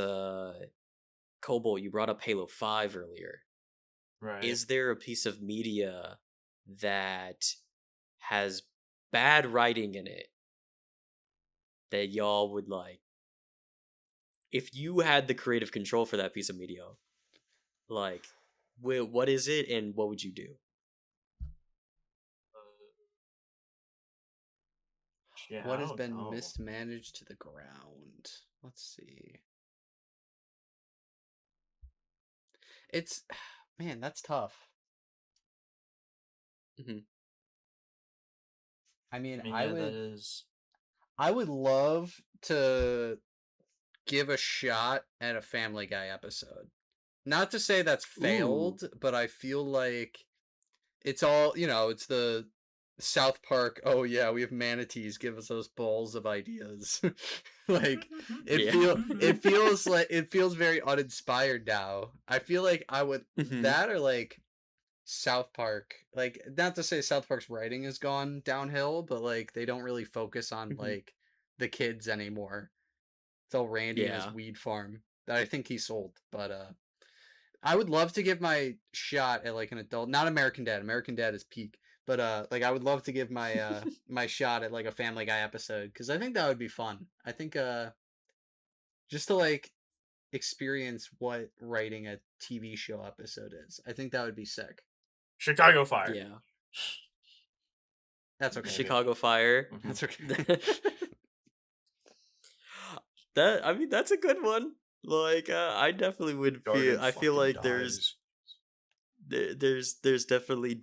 S1: Cobalt, you brought up Halo 5 earlier.
S3: Right.
S1: Is there a piece of media that has bad writing in it that y'all would like if you had the creative control for that piece of media, like what is it and what would you do?
S3: Yeah,
S2: What
S3: I
S2: has
S3: don't
S2: been
S3: know.
S2: mismanaged to the ground? Let's see. It's man, that's tough.
S1: Mhm.
S2: I mean,
S3: I mean, yeah, that is.
S2: I would love to give a shot at a Family Guy episode. Not to say that's
S1: Ooh.
S2: failed, but I feel like it's all, it's the South Park, oh yeah, we have manatees, give us those balls of ideas. Like
S1: Yeah.
S2: it feels very uninspired now. I feel like I would
S1: Mhm.
S2: that or like South Park. Like not to say South Park's writing has gone downhill, but like they don't really focus on
S1: Mhm.
S2: like the kids anymore. It's all Randy and his
S1: Yeah.
S2: weed farm that I think he sold. But I would love to give my shot at like an adult, not American Dad. American Dad is peak, but like I would love to give my my shot at like a Family Guy episode because I think that would be fun. I think just to like experience what writing a TV show episode is. I think that would be sick.
S3: Chicago Fire.
S1: Yeah.
S2: That's okay.
S1: Chicago Fire.
S3: Mhm.
S2: That's okay.
S1: I mean, that's a good one. Like, I definitely would feel. I feel like there's definitely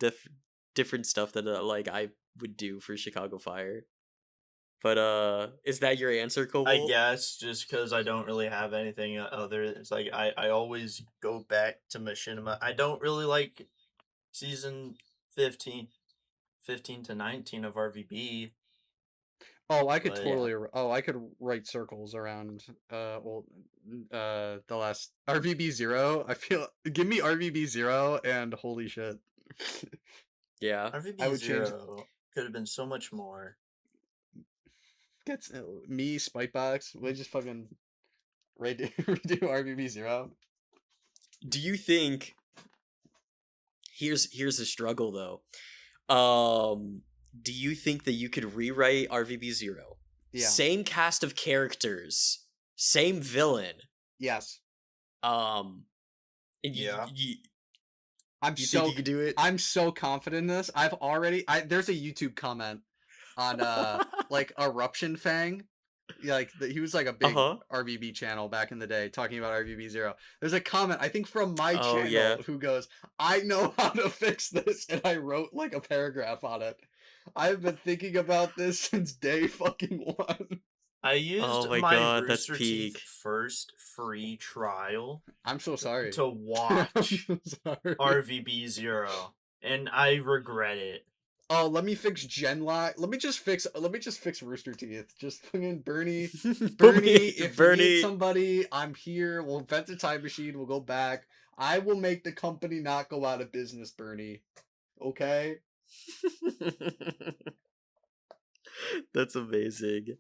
S1: different stuff that like I would do for Chicago Fire. But is that your answer, Cobalt?
S3: I guess just because I don't really have anything other. It's like I always go back to Machinima. I don't really like season 15 to 19 of RVB.
S2: Oh, I could
S3: But-
S2: totally. Oh, I could write circles around. The last RVB 0. I feel. Give me RVB 0 and holy shit.
S1: Yeah.
S3: RVB
S2: I would change-
S3: 0 could have been so much more.
S2: Gets me Spikebox. We just fucking redo RVB 0.
S1: Do you think? Here's a struggle though. Do you think that you could rewrite RVB 0?
S2: Yeah.
S1: Same cast of characters, same villain.
S2: Yes.
S1: And
S3: Yeah.
S2: I'm
S1: You
S2: so
S1: think you could do it?
S2: I'm so confident in this. There's a YouTube comment on like Eruption Fang. Like he was like a big
S1: Uh-huh.
S2: RVB channel back in the day talking about RVB 0. There's a comment I think from my
S1: Oh,
S2: channel
S1: yeah.
S2: who goes, "I know how to fix this," and I wrote like a paragraph on it. I've been thinking about this since day fucking 1.
S3: I used
S1: Oh my
S3: my
S1: God, that's
S3: Rooster Teeth
S1: peak.
S3: first free trial
S2: I'm so sorry.
S3: to
S2: I'm
S3: watch
S2: so sorry.
S3: RVB 0, and I regret it.
S2: Oh, let me fix Genlock. Let me just fix Rooster Teeth. Just fucking Bernie. Bernie, if you need somebody, I'm here. We'll invent a time machine. We'll go back. I will make the company not go out of business, Bernie. Okay?
S1: That's amazing.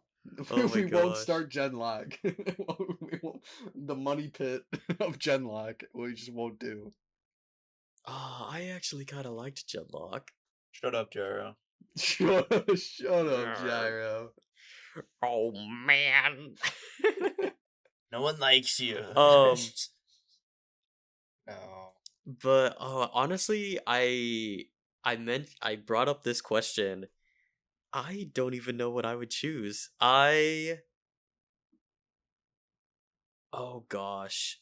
S1: Oh my
S2: we won't
S1: gosh.
S2: start Genlock. The money pit of Genlock. We just won't do.
S1: Oh, I actually kind of liked Genlock.
S3: Shut up, Gyro.
S2: Shut up, Gyro.
S1: Oh man.
S3: No one likes you.
S1: Um,
S3: No.
S1: But honestly, I brought up this question. I don't even know what I would choose. Oh gosh.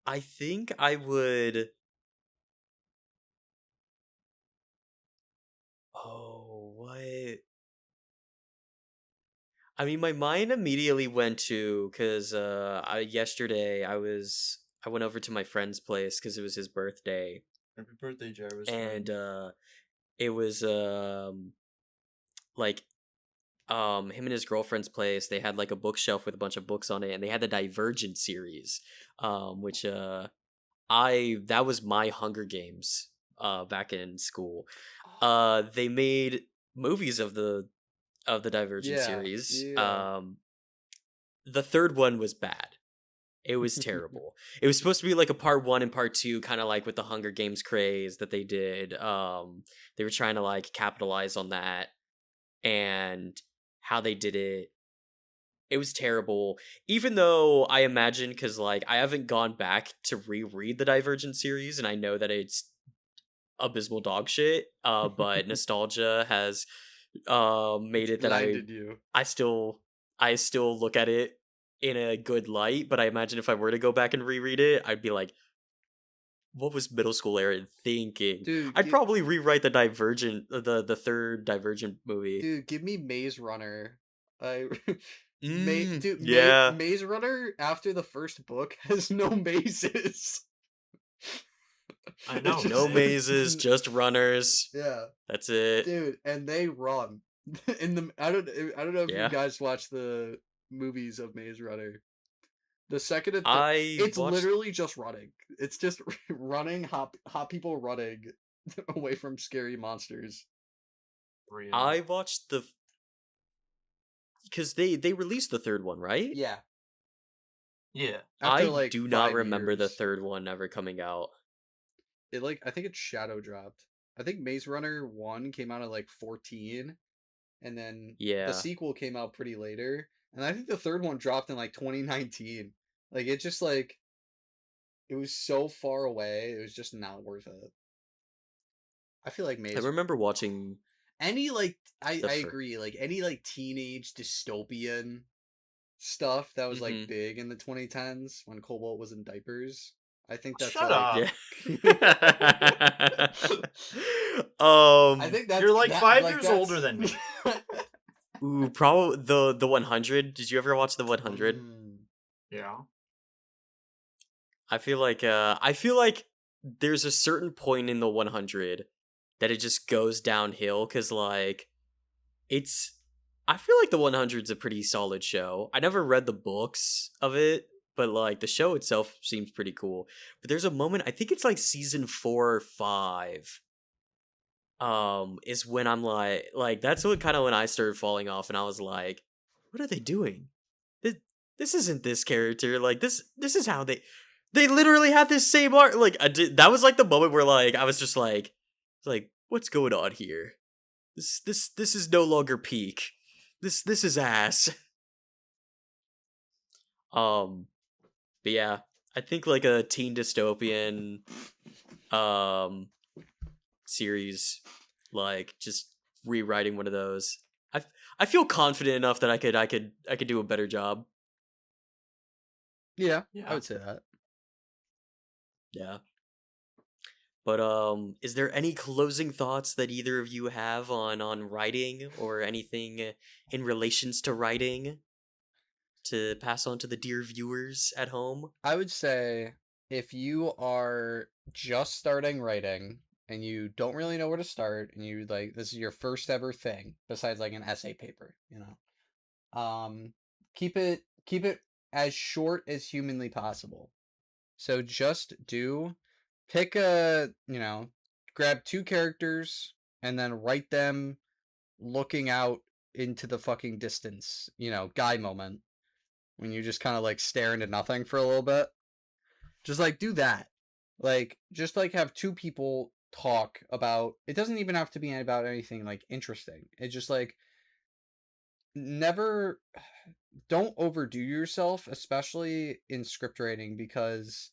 S1: I think I would. Oh, what? I mean, my mind immediately went to because yesterday I went over to my friend's place because it was his birthday,
S3: Happy birthday, Gyro's
S1: and
S3: friend.
S1: it was like him and his girlfriend's place. They had like a bookshelf with a bunch of books on it, and they had the Divergent series, which that was my Hunger Games back in school. They made movies of the Divergent
S2: Yeah,
S1: series.
S2: yeah.
S1: The third one was bad. It was terrible. It was supposed to be like a part 1 and part 2, kind of like with the Hunger Games craze that they did. They were trying to like capitalize on that, and how they did it. It was terrible. Even though I imagine, because like I haven't gone back to reread the Divergent series, and I know that it's abysmal dog shit. But nostalgia has made it that
S2: Blinded you.
S1: I still look at it in a good light. But I imagine if I were to go back and reread it, I'd be like, what was middle school Aaron thinking?
S2: Dude,
S1: I'd probably rewrite the Divergent, the third Divergent movie.
S2: Dude, give me Maze Runner.
S1: Mm,
S2: Dude,
S1: yeah.
S2: Maze Runner after the first book has no mazes.
S3: I know.
S2: It's
S1: No
S2: just-
S1: mazes, just runners.
S2: Yeah,
S1: That's it.
S2: dude, and they run. I don't know if
S1: Yeah.
S2: you guys watch the movies of Maze Runner. The second and it's
S1: watched-
S2: literally just running. It's just running, hop people running away from scary monsters.
S3: Real.
S1: I watched the because they released the third one, right?
S2: Yeah.
S3: Yeah.
S2: After
S1: I
S2: like
S1: do not
S2: 5
S1: remember the
S2: years.
S1: third one ever coming out.
S2: It like I think it shadow dropped. I think Maze Runner 1 came out at like 14, and then the
S1: Yeah.
S2: sequel came out pretty later, and I think the third one dropped in like 2019. Like it just like it was so far away, it was just not worth it. I feel like
S1: I
S2: Maze
S1: remember watching
S2: any like
S1: the
S2: I
S1: first.
S2: agree, like any like teenage dystopian stuff that was like
S1: Mm-hmm.
S2: big in the 2010s when Cobalt was in diapers. I think that's
S3: Shut
S2: like
S1: Yeah.
S3: up.
S2: I
S1: um.
S2: think that's
S3: You're like
S2: that
S3: 5 years older
S2: that's
S3: than me.
S1: Ooh, probably the 100. Did you ever watch the 100?
S2: Mm.
S3: Yeah.
S1: I feel like there's a certain point in the 100 that it just goes downhill cuz like it's I feel like the 100's a pretty solid show. I never read the books of it, but like the show itself seems pretty cool. But there's a moment, I think it's like season 4 or 5, is when I'm like that's what kind of when I started falling off and I was like, what are they doing? This, this isn't this character. Like this is how they literally had this same art. Like that was like the moment where like I was just like what's going on here? This is no longer peak. This is ass. Um but yeah, I think like a teen dystopian um series, like just rewriting one of those. I I feel confident enough that I could do a better job.
S2: Yeah, I
S3: Yeah.
S2: would say that.
S1: Yeah. But is there any closing thoughts that either of you have on writing or anything in relations to writing to pass on to the dear viewers at home?
S2: I would say if you are just starting writing and you don't really know where to start and you like this is your first ever thing besides like an essay paper, keep it as short as humanly possible. So just pick grab two characters and then write them looking out into the fucking distance, guy moment when you just kind of like stare into nothing for a little bit. Just like do that. Like just like have two people talk about it doesn't even have to be about anything like interesting. It's just like never don't overdo yourself, especially in script writing because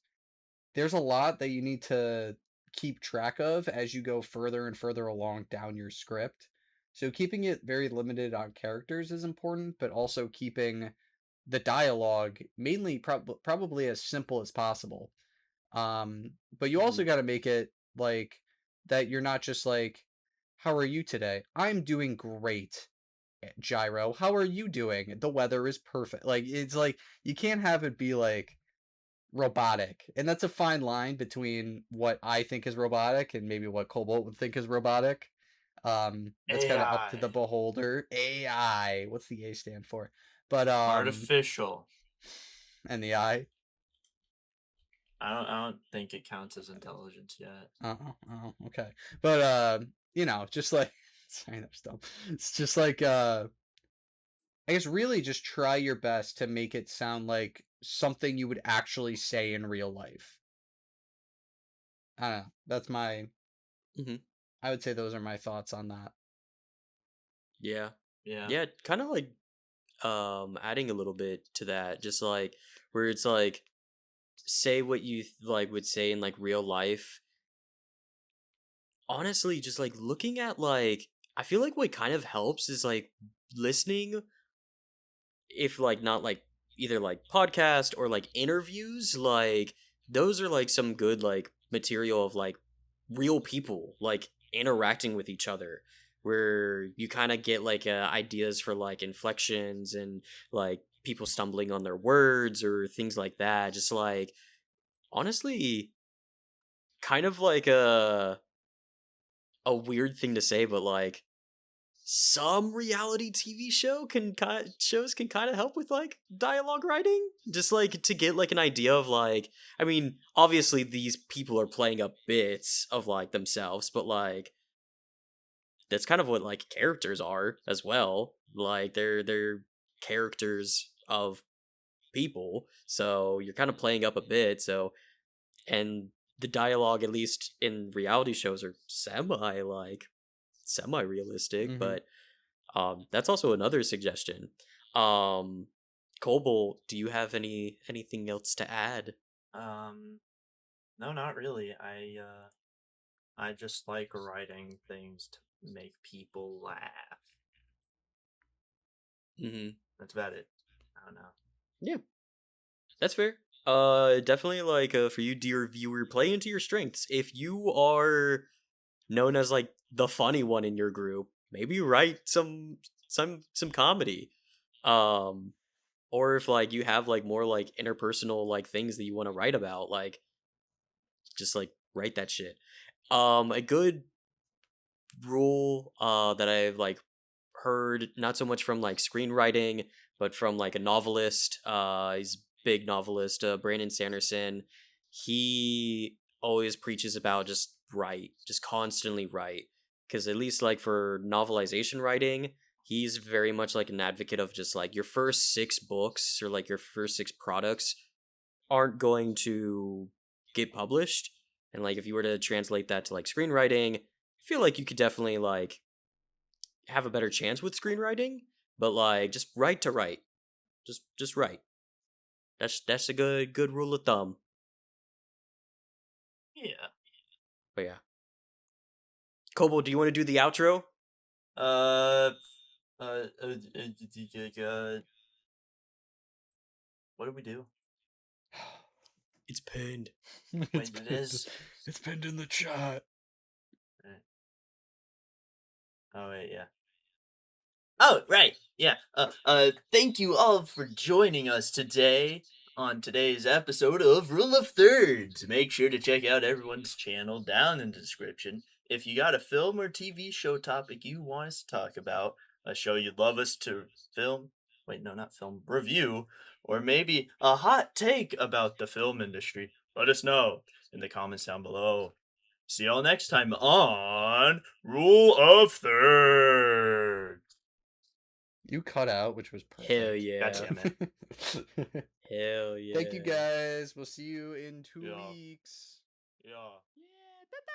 S2: there's a lot that you need to keep track of as you go further and further along down your script. So keeping it very limited on characters is important, but also keeping the dialogue mainly probably as simple as possible. But you also
S1: Mhm.
S2: got to make it like that you're not just like, how are you today? I'm doing great. Gyro, how are you doing? The weather is perfect. Like it's like you can't have it be like robotic. And that's a fine line between what I think is robotic and maybe what Cobalt would think is robotic. That's kind of up to the
S3: AI.
S2: beholder. AI. What's the A stand for? But
S3: Artificial.
S2: and the I.
S3: I don't think it counts as intelligence yet.
S2: Okay. But just like sorry, that's dumb. It's just like I guess really just try your best to make it sound like something you would actually say in real life. I don't know. That's my
S1: Mhm.
S2: I would say those are my thoughts on that.
S1: Yeah.
S3: Yeah.
S1: Yeah, kind of like adding a little bit to that, just like where it's like say what you like would say in like real life. Honestly, just like looking at like I feel like what kind of helps is like listening, if like not like either like podcast or like interviews, like those are like some good like material of like real people like interacting with each other, where you kind of get like ideas for like inflections and like people stumbling on their words or things like that. Just like honestly kind of like a weird thing to say, but like some reality TV shows can kind of help with like dialogue writing, just like to get like an idea of like, I mean, obviously these people are playing up bits of like themselves, but like that's kind of what like characters are as well. Like they're characters of people, so you're kind of playing up a bit. So, and the dialogue, at least in reality shows, are semi realistic.
S2: Mhm.
S1: But that's also another suggestion. Cobalt, do you have anything else to add?
S3: No, not really. I just like writing things to make people laugh.
S1: Mm-hmm.
S3: That's about it. I don't know.
S1: Yeah, that's fair. Definitely like for you, dear viewer, play into your strengths. If you are known as like the funny one in your group, maybe write some comedy. Um, or if like you have like more like interpersonal like things that you want to write about, like just like write that shit. A good rule that I've like heard, not so much from like screenwriting, but from like a novelist. He's a big novelist, Brandon Sanderson. He always preaches about just write, just constantly write. Because at least like for novelization writing, he's very much like an advocate of just like your first 6 books or like your first 6 products aren't going to get published. And like if you were to translate that to like screenwriting, I feel like you could definitely like have a better chance with screenwriting, but like just write to write. Just write. That's a good rule of thumb.
S3: Yeah.
S1: But yeah. Kobo, do you want to do the outro?
S3: Uh, uh, what do we do?
S1: It's pinned.
S2: It's
S3: Wait, it
S2: pinned-
S3: is.
S2: It's pinned in the chat.
S3: Oh wait, yeah. Oh, right. Yeah. Thank you all for joining us today on today's episode of Rule of Thirds. Make sure to check out everyone's channel down in the description. If you got a film or TV show topic you want us to talk about, a show you'd love us to review, or maybe a hot take about the film industry, let us know in the comments down below. See y'all next time on Rule of Thirds.
S2: You cut out, which was perfect.
S1: Hell yeah.
S3: Goddamn it.
S1: Hell yeah.
S2: Thank you guys. We'll see you in 2
S3: Yeah.
S2: weeks.
S3: Yeah.
S1: Yeah, bye-bye.